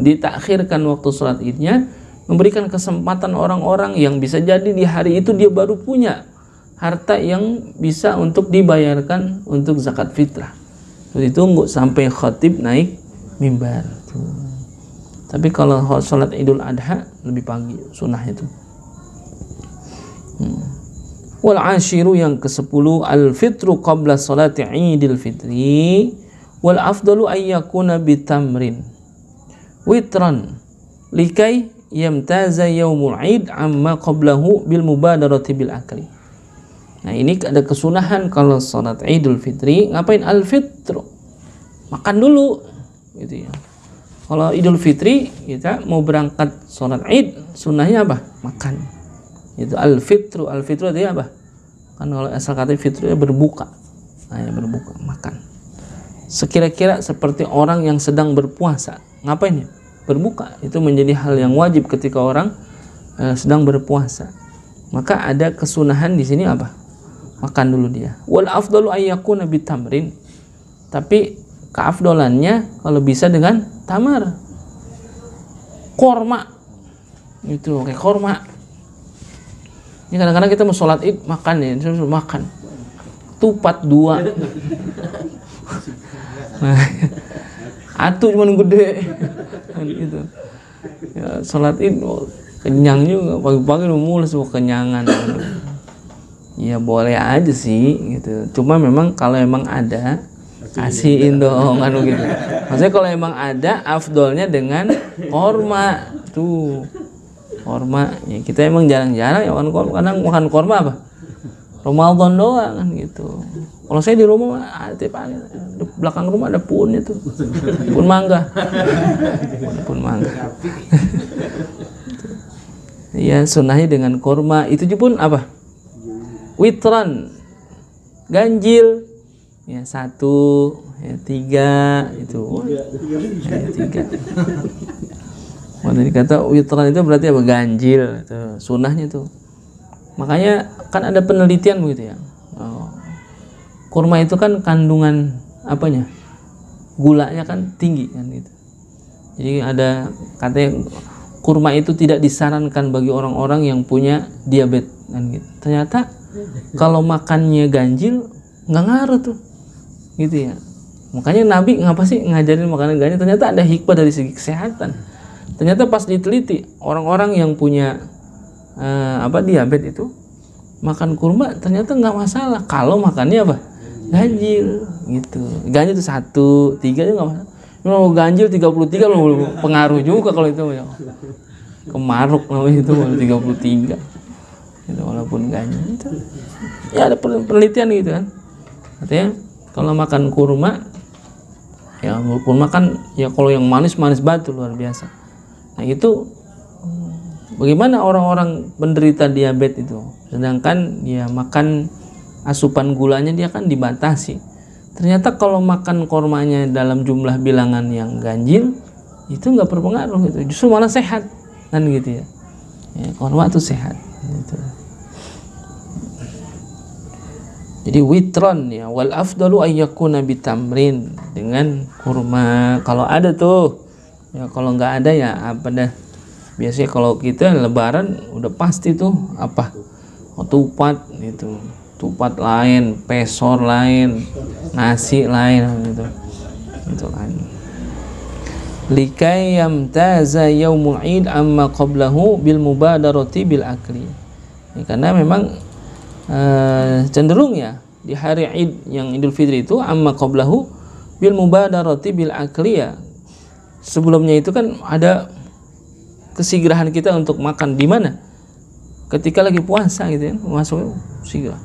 ditakhirkan waktu sholat Idnya, memberikan kesempatan orang-orang yang bisa jadi di hari itu dia baru punya harta yang bisa untuk dibayarkan untuk zakat fitrah. Terus ditunggu sampai khatib naik mimbar. Tapi kalau sholat Idul Adha lebih pagi sunnah itu. Wal ashiru, yang ke-10, al fitru qabla salati Idul Fitri, wal afdalu ayyakuna bitamrin witran likai yamtaza yaumul Id amma qablahu bil mubadarati bil akli. Nah, ini ada kesunahan kalau salat Idul Fitri, ngapain? Al fitru, makan dulu gitu ya. Kalau Idul Fitri kita mau berangkat salat Id, sunnahnya apa? Makan. Itu al fitru artinya apa? Kan kalau asal kata fitru ya berbuka. Nah, ya berbuka, makan. Sekira-kira seperti orang yang sedang berpuasa, ngapain ya? Berbuka. Itu menjadi hal yang wajib ketika orang sedang berpuasa. Maka ada kesunahan di sini apa? Makan dulu dia. Wal afdalu ayyakuna bitamrin. Tapi keafdolannya kalau bisa dengan tamar, korma. Itu kayak korma. Ini kadang-kadang kita mau sholat Id makan ya, makan tupat 2. Nah, atu cuman gede gitu. Ya, sholat Id kenyang juga, pagi-pagi udah mulai semua kenyangan. Ya boleh aja sih gitu. Cuma memang kalau emang ada kasihin dong kan gitu. Maksudnya kalau emang ada afdolnya dengan korma tuh. Korma ya, kita emang jarang-jarang ya kadang makan korma apa? Ramadan doang kan gitu. Kalau saya di rumah tiap hari di belakang rumah ada punnya tuh. Pun mangga. Pun mangga. Iya, sunnahnya dengan korma. Itu pun apa? Witran, ganjil. Ya 1, ya 3 itu. Ya 3. Tadi kata witran itu berarti apa? Ganjil itu sunnahnya tuh. Makanya kan ada penelitian begitu ya. Kurma itu kan kandungan apanya? Gulanya kan tinggi kan gitu. Jadi ada katanya kurma itu tidak disarankan bagi orang-orang yang punya diabetes kan gitu. Ternyata kalau makannya ganjil nggak ngaruh tuh. Gitu ya. Makanya Nabi ngapa sih ngajarin makanan ganjil? Ternyata ada hikmah dari segi kesehatan. Ternyata pas diteliti orang-orang yang punya diabetes itu makan kurma ternyata nggak masalah kalau makannya apa? Ganjil gitu. Ganjil itu 1, 3 itu nggak masalah. Kalau ganjil 33 lo pengaruh juga kalau itu ya. Kemaruk namanya itu 33. Itu walaupun ganjil itu. Ya ada penelitian gitu kan. Artinya kalau makan kurma ya kurma kan ya kalau yang manis-manis banget luar biasa. Nah itu bagaimana orang-orang penderita diabetes itu, sedangkan dia makan asupan gulanya dia kan dibatasi. Ternyata kalau makan kormanya dalam jumlah bilangan yang ganjil itu nggak berpengaruh gitu, justru malah sehat kan gitu ya. Ya korma itu sehat. Gitu. Jadi witron ya, wal afdalu ayyakuna bitamrin, dengan kurma kalau ada tuh. Ya kalau nggak ada ya apa dah. Biasanya kalau kita lebaran udah pasti tuh apa? Tupat gitu. Tupat lain, pesor lain, nasi lain gitu. Itu kan. Likai yamtaza yaumul id amma qablahu bil mubadarati bil akli. Ya, karena memang cenderung ya di hari Id yang Idul Fitri itu amma qablahu bil mubadarati bil akli ya. Sebelumnya itu kan ada kesigrahan kita untuk makan di mana? Ketika lagi puasa gitu ya, masuk segera.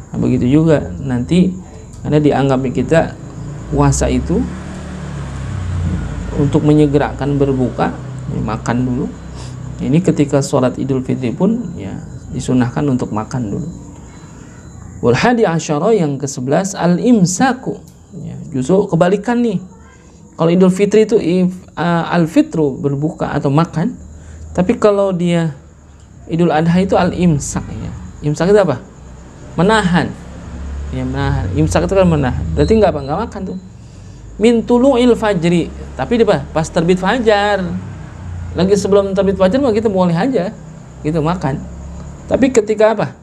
Nah, begitu juga nanti karena dianggapnya kita puasa itu untuk menyegerakan berbuka, ya, makan dulu. Ini ketika sholat Idul Fitri pun ya disunahkan untuk makan dulu. Wal hadi asyara yang ke-11 al-imsaku. Ya, justru kebalikan nih. Kalau Idul Fitri itu al-fitru berbuka atau makan, tapi kalau dia Idul Adha itu al-imsak ya. Imsak itu apa? Menahan. Ya, menahan. Imsak itu kan menahan. Berarti enggak makan tuh. Min tulu'il fajri. Tapi apa? Pas terbit fajar. Lagi sebelum terbit fajar mah kita boleh aja gitu makan. Tapi ketika apa?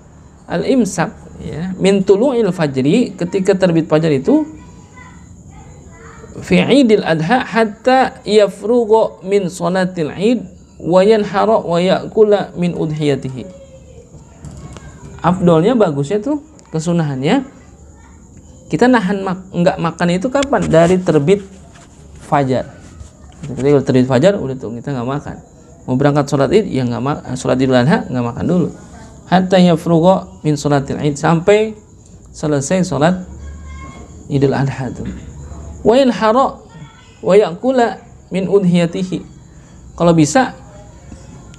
Al-imsak ya, min tulu'il fajri, ketika terbit fajar itu fi Idil Adha hatta yafrugha min sholatil Id wa yanhara wa ya'kula min udhiyatihi. Afdolnya, bagusnya tuh kesunahannya kita nahan enggak makan itu kapan? Dari terbit fajar. Ketika terbit fajar udah tuh kita enggak makan. Mau berangkat sholat Id ya enggak makan, sholat Idul Adha enggak makan dulu. Hatta yafrugha min sholatil Id, sampai selesai sholat Idul Adha tuh. Wa yanhara wa ya'kula min udhiyatihi. Kalau bisa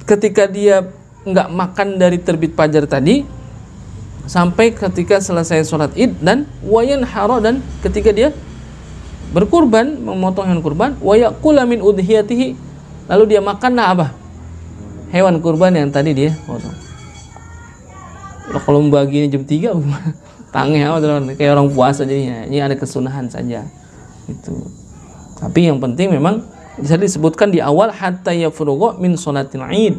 ketika dia enggak makan dari terbit fajar tadi sampai ketika selesai sholat Id, dan wa yanhara, dan ketika dia berkurban, memotong hewan kurban, wa ya'kula min udhiyatihi, lalu dia makanlah apa? Hewan kurban yang tadi dia potong. Kalau membaginya jam 3 tangeh kayak orang puasa jadinya. Ini ada kesunahan saja itu. Tapi yang penting memang bisa disebutkan di awal hatta yafrugha min sholatil Id,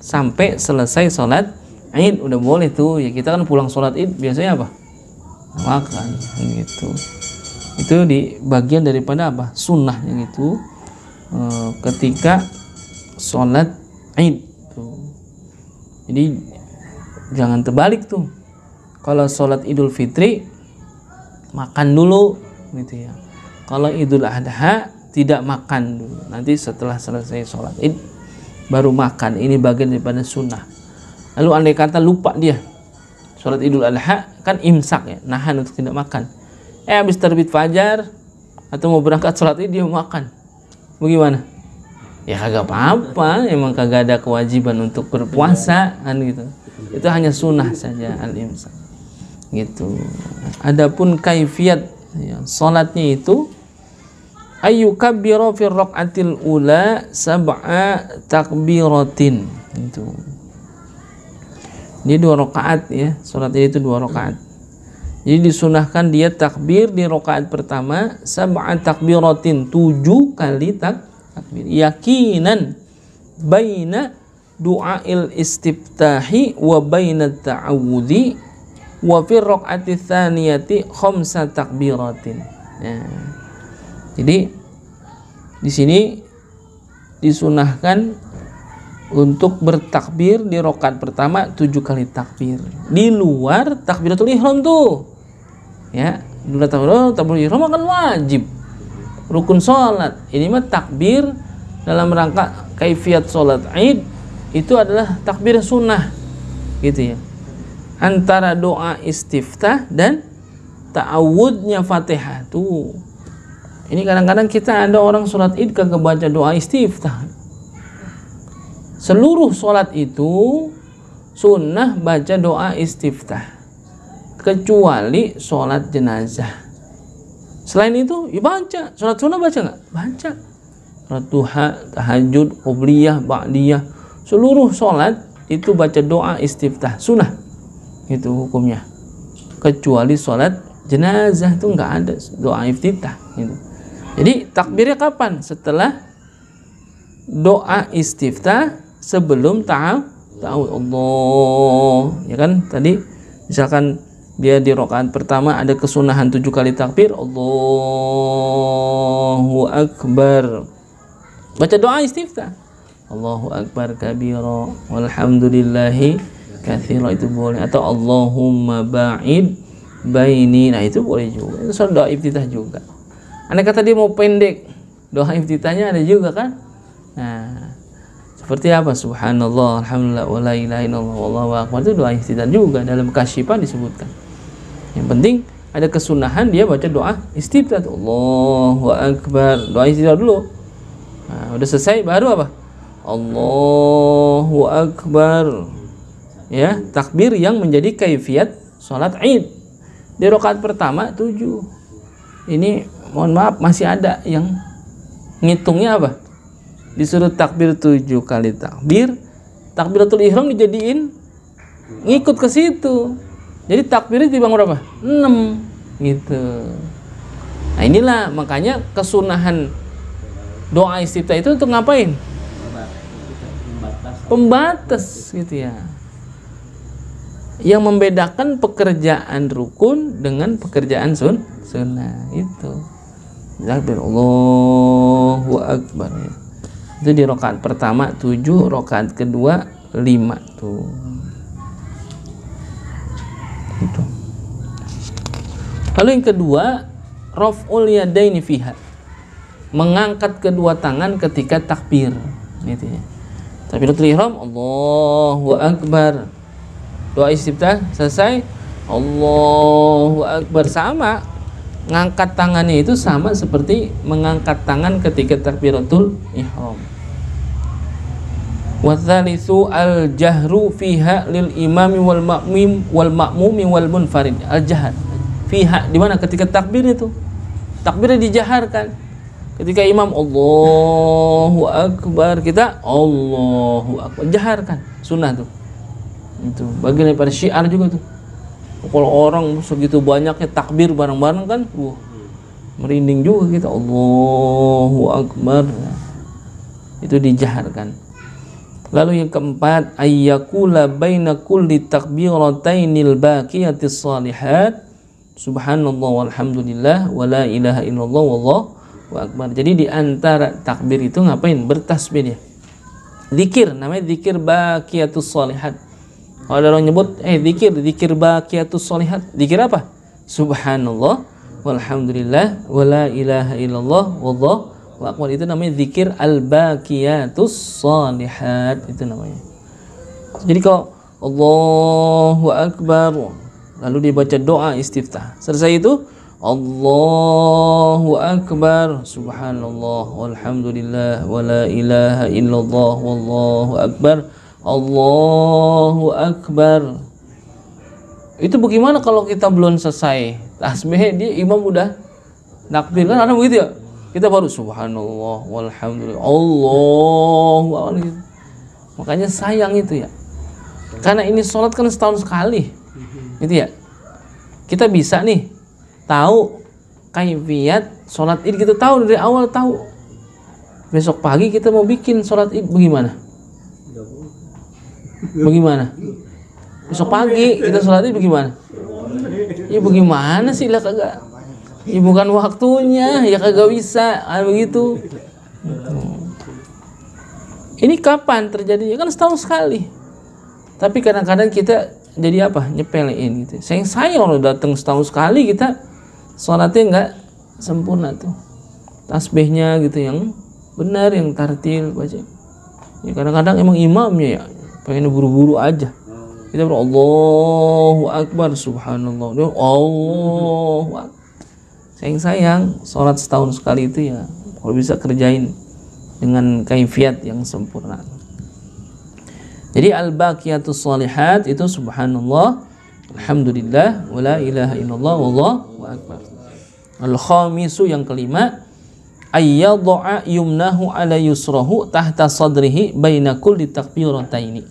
sampai selesai sholat Id udah boleh tuh ya. Kita kan pulang sholat Id biasanya apa? Makan gitu. Itu di bagian daripada apa? Sunnahnya gitu. Ketika sholat Id tuh. Jadi jangan terbalik tuh. Kalau sholat Idul Fitri makan dulu gitu ya. Kalau Idul Adha tidak makan dulu. Nanti setelah selesai sholat Id baru makan. Ini bagian daripada sunnah. Lalu andai kata lupa dia sholat Idul Adha, kan imsak ya, nahan untuk tidak makan. Habis terbit fajar atau mau berangkat sholat Id dia makan. Bagaimana? Ya kagak apa-apa. Emang kagak ada kewajiban untuk berpuasa kan gitu. Itu hanya sunnah saja al-imsak gitu. Adapun kaifiat ya, salatnya itu ayyukabbiru fi raqatil ula sab'a takbiratin itu. Dia 2 rakaat ya, salatnya itu 2 rakaat. Jadi disunahkan dia takbir di rakaat pertama sab'a takbiratin, 7 kali takbir. Yakinan baina du'ail istiftahi wa bainat ta'awudhi wa fi raq'ati tsaniyati khamsa takbiratin. Ya. Jadi di sini disunahkan untuk bertakbir di rakaat pertama 7 kali takbir. Di luar takbiratul ihram tuh. Ya, di luar takbiratul ihram kan wajib. Rukun salat. Ini mah takbir dalam rangka kaifiat salat Id itu adalah takbir sunnah gitu ya, antara doa istiftah dan ta'awudnya Fatihah tuh. Ini kadang-kadang kita ada orang sholat Id kagak baca doa istiftah. Seluruh sholat itu sunnah baca doa istiftah kecuali sholat jenazah. Selain itu ya baca. Sholat sunnah baca nggak? Baca. Sholat duha, tahajud, qobliyah, ba'diyah, seluruh sholat itu baca doa istiftah, sunnah itu hukumnya. kecuali sholat jenazah itu nggak ada doa iftitah gitu. Jadi takbirnya kapan? Setelah doa istiftah sebelum ta'awudz Allah, ya kan? Tadi misalkan dia di rakaat pertama ada kesunahan 7 kali takbir, Allahu Akbar, baca doa istiftah, Allahu Akbar kabira walhamdulillahi katsira, itu boleh. Atau Allahumma ba'id baini, nah itu boleh juga, itu soal doa iftitah juga. Andai kata dia mau pendek, doa iftitahnya ada juga kan. Nah, seperti apa? Subhanallah, alhamdulillah, wa la ilaha illallah, wallahu akbar, itu doa iftitah juga, dalam Kasyifah disebutkan. Yang penting ada kesunahan dia baca doa istiftah, Allahu Akbar, doa istiftah dulu. Nah, udah selesai baru apa? Allahu Akbar. Ya, takbir yang menjadi kaifiat salat Id. Di rakaat pertama 7. Ini mohon maaf masih ada yang ngitungnya apa? Disuruh takbir 7 kali takbir, takbiratul ihram dijadiin ngikut ke situ. Jadi takbirnya dibang berapa? 6 gitu. Nah inilah makanya kesunahan doa istiftah itu untuk ngapain? Pembatas gitu ya. Yang membedakan pekerjaan rukun dengan pekerjaan sunnah itu. Takbir Allahu Akbar. Itu di rakaat pertama 7, rakaat kedua 5 tuh. Itu. Lalu yang kedua, raf'ul yadaini fiha, mengangkat kedua tangan ketika takbir gitu ya. Takbiratul ihram Allahu Akbar, doa istiftah selesai Allahu Akbar, sama ngangkat tangannya itu sama seperti mengangkat tangan ketika takbiratul ihram. Wa tsalitsu al-jahru fiha lil imami wal ma'mumi wal munfarid. Al-jahr fiha di mana? Ketika takbir itu. Takbirnya dijaharkan. Ketika imam Allahu Akbar, kita Allahu Akbar, jaharkan. Sunnah tuh. Itu bagian daripada syiar juga tuh. Kalau orang segitu banyaknya takbir bareng-bareng kan, merinding juga kita, Allahu Akbar. Itu dijaharkan. Lalu yang keempat, ayyakula baina kulli takbiratainil baqiyatis shalihat subhanallah walhamdulillah wa la ilaha illallah wallahu akbar. Jadi di antara takbir itu ngapain? Bertasbih dia. Zikir, namanya zikir baqiyatus shalihat. Kalau ada orang nyebut zikir baqiyatus shalihat, zikir apa? Subhanallah walhamdulillah wa la ilaha illallah wallahu akbar, itu namanya zikir al-baqiyatus shalihat, itu namanya. Jadi kalau Allahu Akbar lalu dibaca doa istiftah, selesai itu Allahu Akbar, subhanallah walhamdulillah wa la ilaha illallah wallahu akbar, Allahu Akbar. Itu bagaimana kalau kita belum selesai tasbih, dia imam udah takbir kan, ada begitu ya? Kita baru subhanallah walhamdulillah Allahu Akbar. Makanya sayang itu ya. Karena ini sholat kan setahun sekali. Gitu ya. Kita bisa nih tahu kaifiat sholat Id, kita tahu dari awal tahu. Besok pagi kita mau bikin sholat Id bagaimana? Bagaimana? Besok pagi kita sholat Id bagaimana? Ya bagaimana sih lah kagak. Ya bukan waktunya, ya kagak bisa, begitu. Ini kapan terjadinya? Kan setahun sekali. Tapi kadang-kadang kita jadi apa? Nyepelein gitu. Sayang kalau datang setahun sekali kita sholatnya nggak sempurna tuh. Tasbihnya gitu yang benar, yang tartil baca. Ya kadang-kadang emang imamnya ya pengen buru-buru aja. Kita Allahu Akbar, subhanallah, Allahu Akbar. Sayang sholat setahun sekali itu ya kalau bisa kerjain dengan kaifiat yang sempurna. Jadi al-baqiyatus shalihat itu subhanallah alhamdulillah wa la ilaha illallah wallahu akbar. Al-khamisu yang kelima, ayyadha'a yumnahu ala yusrahu tahta sadrihi baina kulli takbirataini.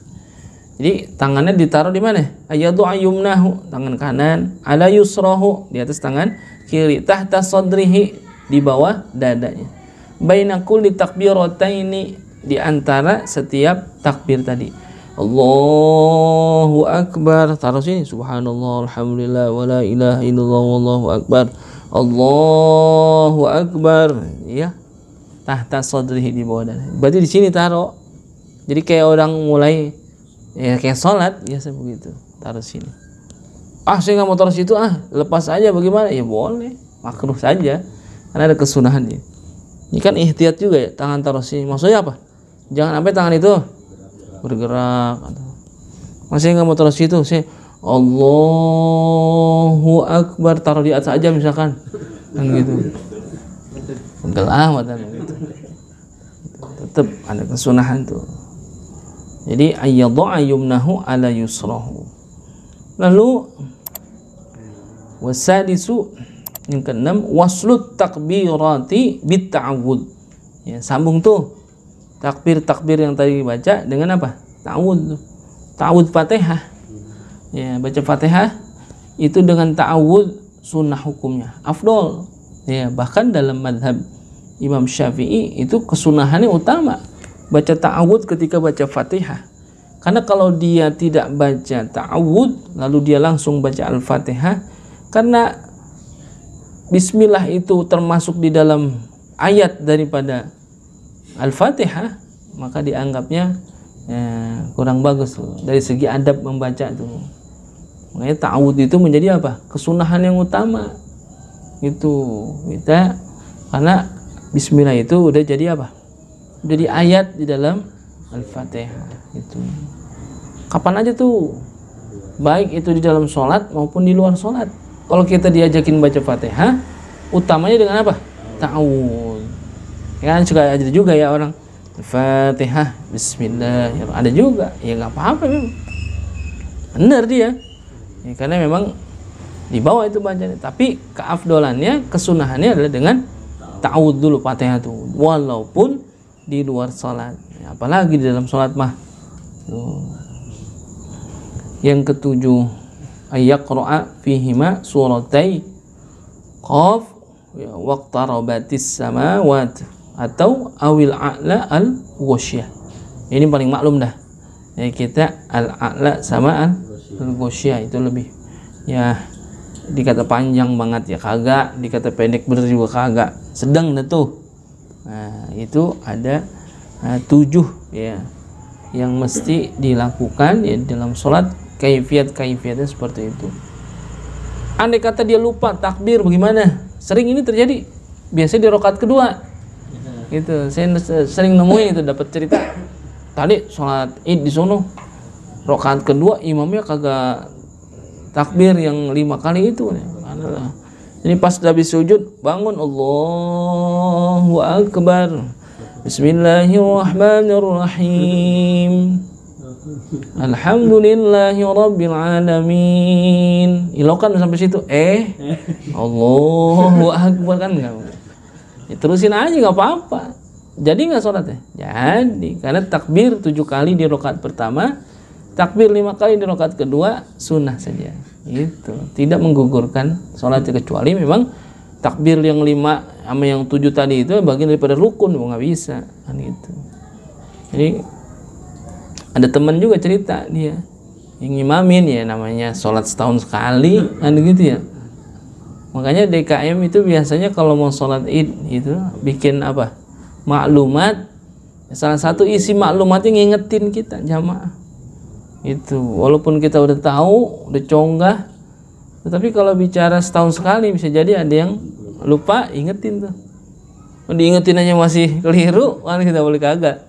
Jadi tangannya ditaruh di mana? Ayadu ayumnahu, tangan kanan, ala yusrahu, di atas tangan kiri, tahta sadrihi, di bawah dadanya. Baina kulli takbirataini, di antara setiap takbir tadi. Allahu akbar, taruh sini, subhanallah, alhamdulillah, wala ilaha illallah, wallahu akbar. Allahu akbar, ya. Tahta sadrihi, di bawah dadanya. Berarti di sini taruh. Jadi kayak orang mulai ya kayak sholat biasa begitu, taruh sini. Saya nggak mau taruh situ, lepas aja bagaimana? Ya boleh, makruh saja, karena ada kesunahannya. Ini kan ihtiyat juga ya, tangan taruh sini. Maksudnya apa? Jangan sampai tangan itu bergerak. Masih nggak mau taruh situ, saya Allahu Akbar, taruh di atas aja misalkan, kan gitu. Pegel amat kan gitu. Tetap ada kesunahan tuh. Jadi ayyadha'a yumnahu ala yusrahu. Lalu wasadisu, yang keenam, waslut takbirati bit ta'awud. Ya, sambung tuh takbir yang tadi baca dengan apa? Ta'awud. Ta'awud Fatihah. Ya, baca Fatihah itu dengan ta'awud sunnah hukumnya, afdol. Ya, bahkan dalam madhab Imam Syafi'i itu kesunahannya utama baca ta'awud ketika baca Fatihah. Karena kalau dia tidak baca ta'awud lalu dia langsung baca Al-Fatihah, karena bismillah itu termasuk di dalam ayat daripada Al-Fatihah, maka dianggapnya kurang bagus tuh dari segi adab membaca tuh. Makanya ta'awud itu menjadi apa? Kesunahan yang utama. Itu kita, karena bismillah itu udah jadi apa? Jadi ayat di dalam Al-Fatihah itu. Kapan aja tuh, baik itu di dalam sholat maupun di luar sholat. Kalau kita diajakin baca Fatihah, utamanya dengan apa? Ta'awud. Ya kan suka ada juga ya orang Fatihah, Bismillah, ya, ada juga. Ya nggak apa-apa memang. Benar dia. Ya, karena memang di bawah itu bacanya. Tapi keafdolannya, kesunahannya adalah dengan ta'awud dulu Fatihah itu, walaupun di luar sholat, apalagi di dalam sholat mah. Yang ketujuh, ayyaqra'a fihima suratai qaf waqtarabatis samawat atau awil a'la al-ghasyiyah. Ini paling maklum dah. Ya, kita al-a'la sama al-ghasyiyah itu lebih ya, dikata panjang banget ya kagak, dikata pendek bener juga kagak, sedang dah tuh. Nah, itu ada 7 ya yang mesti dilakukan ya dalam sholat, kaifiatnya seperti itu. Andai kata dia lupa takbir bagaimana? Sering ini terjadi. Biasanya di rakaat kedua. Gitu. Saya sering nemuin itu, dapat cerita. Tadi sholat Id di sono, rakaat kedua imamnya kagak takbir yang 5 kali itu. Ini pas habis sujud bangun, Allahu Akbar, Bismillahirrahmanirrahim, Alhamdulillahi Rabbil Alamin. Ilokan sampai situ, Allahu Akbar kan enggak. Ya, terusin aja nggak apa-apa. Jadi nggak sholatnya? Jadi, karena takbir 7 kali di rakaat pertama, takbir 5 kali di rakaat kedua, sunnah saja. Itu tidak menggugurkan sholatnya, kecuali memang takbir yang 5 sama yang 7 tadi itu bagian daripada rukun, nggak bisa kan gitu. Jadi ada teman juga cerita, dia yang ngimamin ya, namanya sholat setahun sekali kan gitu ya. Makanya DKM itu biasanya kalau mau sholat Id itu bikin apa, maklumat. Salah satu isi maklumatnya ngingetin kita jamaah itu, walaupun kita udah tahu, udah conggah, tetapi kalau bicara setahun sekali bisa jadi ada yang lupa, ingetin tuh. Diingetin aja masih keliru, kan kita boleh kagak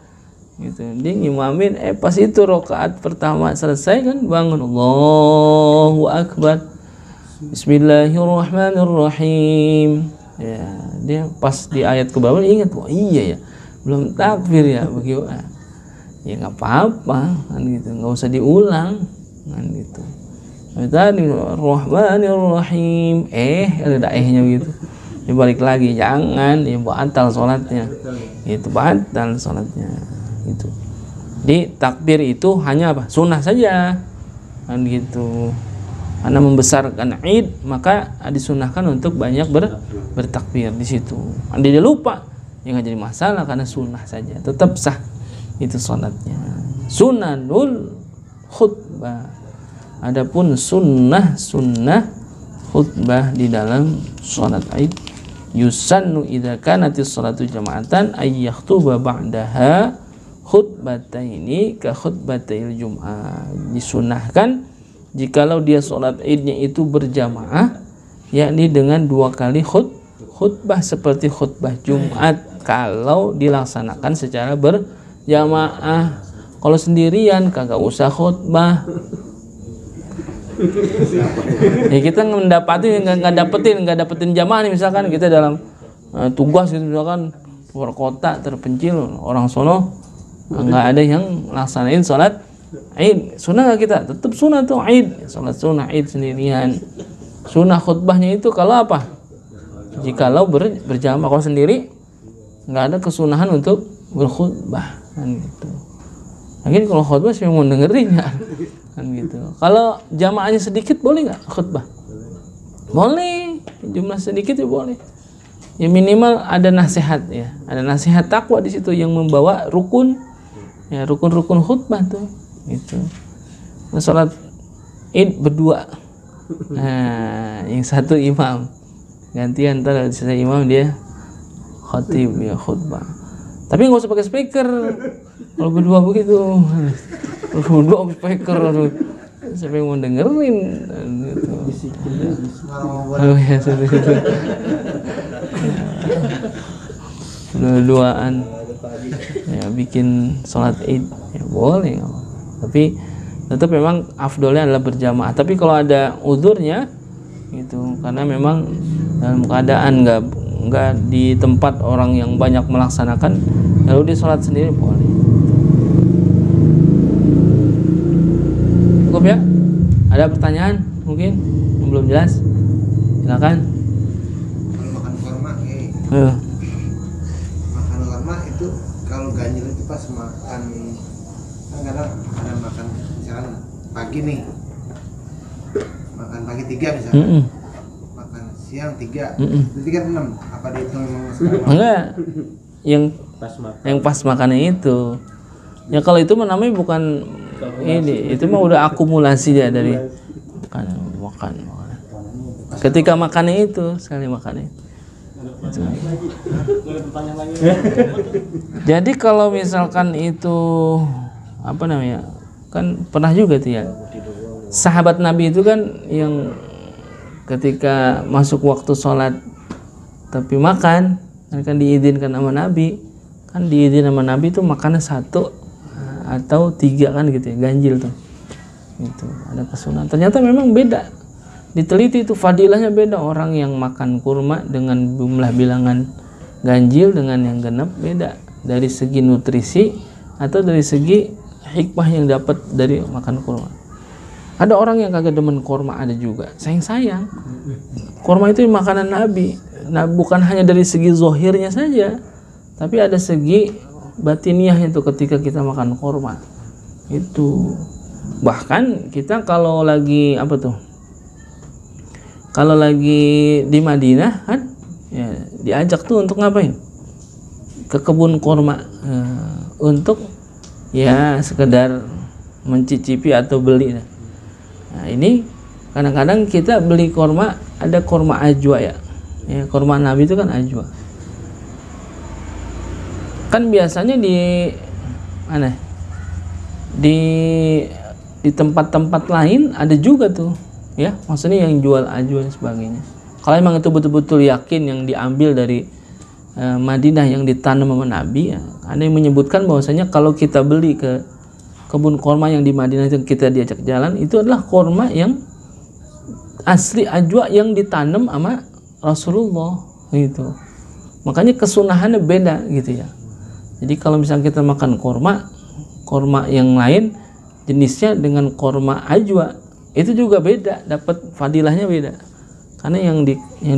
gitu. Dia ngimamin, pas itu rakaat pertama selesai kan bangun, Allahu Akbar, Bismillahirrahmanirrahim. Ya, dia pas di ayat ke bawah ingat, wah iya ya, belum takbir ya, bagaimana? Ya nggak apa-apa kan gitu, nggak usah diulang kan gitu. Tadi Rahmanirrahim, ada nya gitu. Dibalik lagi, jangan, ya batal sholatnya. Itu batal sholatnya. Itu. Di takbir itu hanya apa? Sunnah saja, kan gitu. Karena membesarkan Id, maka disunahkan untuk banyak bertakbir di situ. Anda dia lupa, ya nggak jadi masalah karena sunnah saja, tetap sah itu salatnya. Sunanul khutbah. Adapun sunnah khutbah di dalam salat Id, yusannu idza kanatis salatu jama'atan ay yakhtuba ba'daha khutbataini ka khutbatil jum'ah. Disunahkan jikalau dia sholat idnya itu berjamaah, yakni dengan 2 kali khutbah seperti khutbah Jumat kalau dilaksanakan secara berjamaah. Kalau sendirian kagak usah khutbah. Ya kita nggak dapetin jamaah nih, misalkan kita dalam tugas gitu, misalkan luar kota terpencil, orang sono nggak ada yang laksanain sholat Id. Sunnah gak kita? Tetap sunnah tuh Id. Salat sunnah Id sendirian. Sunnah khutbahnya itu kalau apa? Jikalau berjamaah. Kalau sendiri nggak ada kesunahan untuk berkhutbah, kan gitu. Lagi kalau khutbah siapa mau dengerin ya, kan gitu. Kalau jamaahnya sedikit boleh nggak khutbah? Boleh. Jumlah sedikit ya boleh. Ya minimal ada nasihat ya. Ada nasihat takwa di situ yang membawa rukun. Ya rukun-rukun khutbah tuh. Itu salat Id berdua, nah yang satu imam, gantian, ntar selesai imam dia khatib ya khutbah, tapi nggak usah pakai speaker kalau berdua begitu. Berdua speaker, siapa yang mau dengerin gitu. Oh ya dua-duaan ya bikin salat Id ya boleh. Tapi tetap memang afdolnya adalah berjamaah. Tapi kalau ada uzurnya gitu, karena memang dalam keadaan nggak di tempat orang yang banyak melaksanakan, lalu dia sholat sendiri boleh. Cukup ya? Ada pertanyaan mungkin yang belum jelas? Silakan. Kalau makan korma, makan korma itu kalau ganjil itu pas makan. Kadang ada makan misalkan pagi nih, makan pagi 3 misalkan, makan siang 3, berarti kan 6. Apa dihitung memang sekarang? Enggak, yang pas makannya itu. Ya kalau itu namanya bukan ini, itu mah udah akumulasi dia dari makan. Ketika makannya itu, sekali makannya. Jadi kalau misalkan itu apa namanya, kan pernah juga tuh ya sahabat Nabi itu kan yang ketika masuk waktu sholat tapi makan kan diizinkan sama Nabi, kan diizinkan sama Nabi itu makannya 1 atau 3 kan gitu ya, ganjil tuh itu ada kesunahan. Ternyata memang beda, diteliti itu fadilahnya beda. Orang yang makan kurma dengan jumlah bilangan ganjil dengan yang genap beda, dari segi nutrisi atau dari segi hikmah yang dapat dari makan kurma. Ada orang yang kagak demen kurma, ada juga sayang kurma itu makanan Nabi. Nah bukan hanya dari segi zohirnya saja, tapi ada segi batiniah itu ketika kita makan kurma itu. Bahkan kita kalau lagi apa tuh, kalau lagi di Madinah kan ya diajak tuh untuk ngapain, ke kebun kurma, untuk ya sekedar mencicipi atau beli. Nah ini kadang-kadang kita beli kurma, ada kurma ajwa ya, kurma Nabi itu kan ajwa. Kan biasanya di mana, di tempat-tempat lain ada juga tuh ya, maksudnya yang jual ajwa dan sebagainya. Kalau memang itu betul-betul yakin yang diambil dari Madinah yang ditanam sama Nabi, ya, ada yang menyebutkan bahwasanya kalau kita beli ke kebun kurma yang di Madinah itu kita diajak jalan, itu adalah kurma yang asli ajwa yang ditanam sama Rasulullah gitu. Makanya kesunahannya beda gitu ya. Jadi kalau misalnya kita makan kurma yang lain jenisnya dengan kurma ajwa, itu juga beda, dapat fadilahnya beda. Karena yang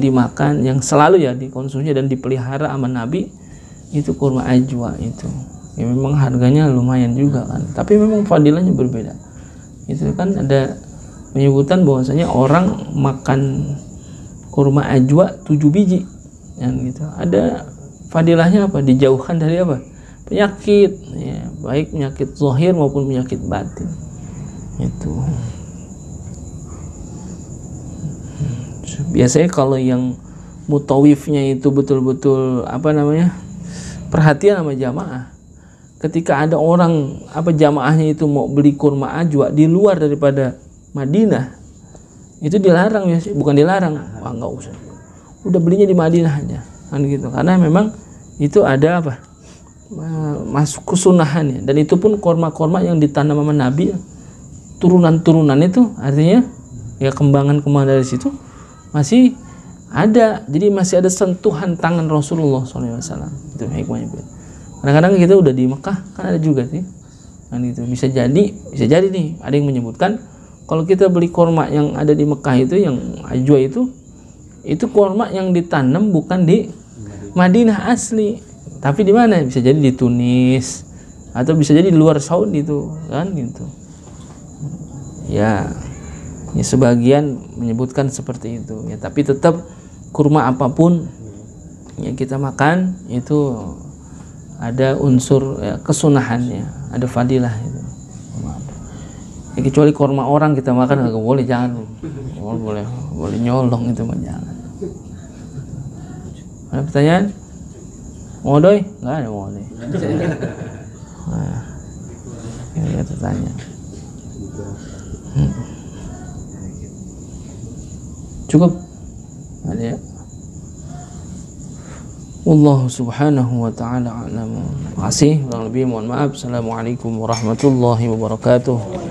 dimakan, yang selalu ya dikonsumsi dan dipelihara sama Nabi itu kurma ajwa itu. ya memang harganya lumayan juga kan, tapi memang fadilahnya berbeda. Itu kan ada penyebutan bahwasanya orang makan kurma ajwa 7 biji yang gitu, ada fadilahnya apa, dijauhkan dari apa, penyakit ya, baik penyakit zahir maupun penyakit batin. Itu biasanya kalau yang mutawifnya itu betul-betul apa namanya, perhatian sama jamaah. Ketika ada orang apa jamaahnya itu mau beli kurma ajwa di luar daripada Madinah, itu dilarang ya, bukan dilarang, wah nggak usah, udah belinya di Madinah aja kan gitu, karena memang itu ada apa, masuk kesunahannya. Dan itu pun kurma-kurma yang ditanam sama Nabi, turunan-turunan itu artinya ya kembangan-kembangan dari situ masih ada, jadi masih ada sentuhan tangan Rasulullah SAW. Itu hikmahnya. Kadang-kadang kita udah di Mekah kan ada juga sih kan gitu, bisa jadi nih ada yang menyebutkan kalau kita beli kurma yang ada di Mekah itu yang ajwa itu kurma yang ditanam bukan di Madinah asli, tapi di mana, bisa jadi di Tunis atau bisa jadi di luar Saudi itu kan gitu ya. Ya sebagian menyebutkan seperti itu ya, tapi tetap kurma apapun yang kita makan itu ada unsur ya, kesunahannya, ada fadilah itu ya, kecuali kurma orang kita makan nggak boleh, jangan boleh nyolong itu mah jangan. Ada pertanyaan? Mau doi? Nggak ada mau doi. Nah, ya kita tanya. Cukup? Ada ya? Wallahu subhanahu wa ta'ala a'lam. Terima kasih. Kurang lebih mohon maaf. Assalamualaikum warahmatullahi wabarakatuh.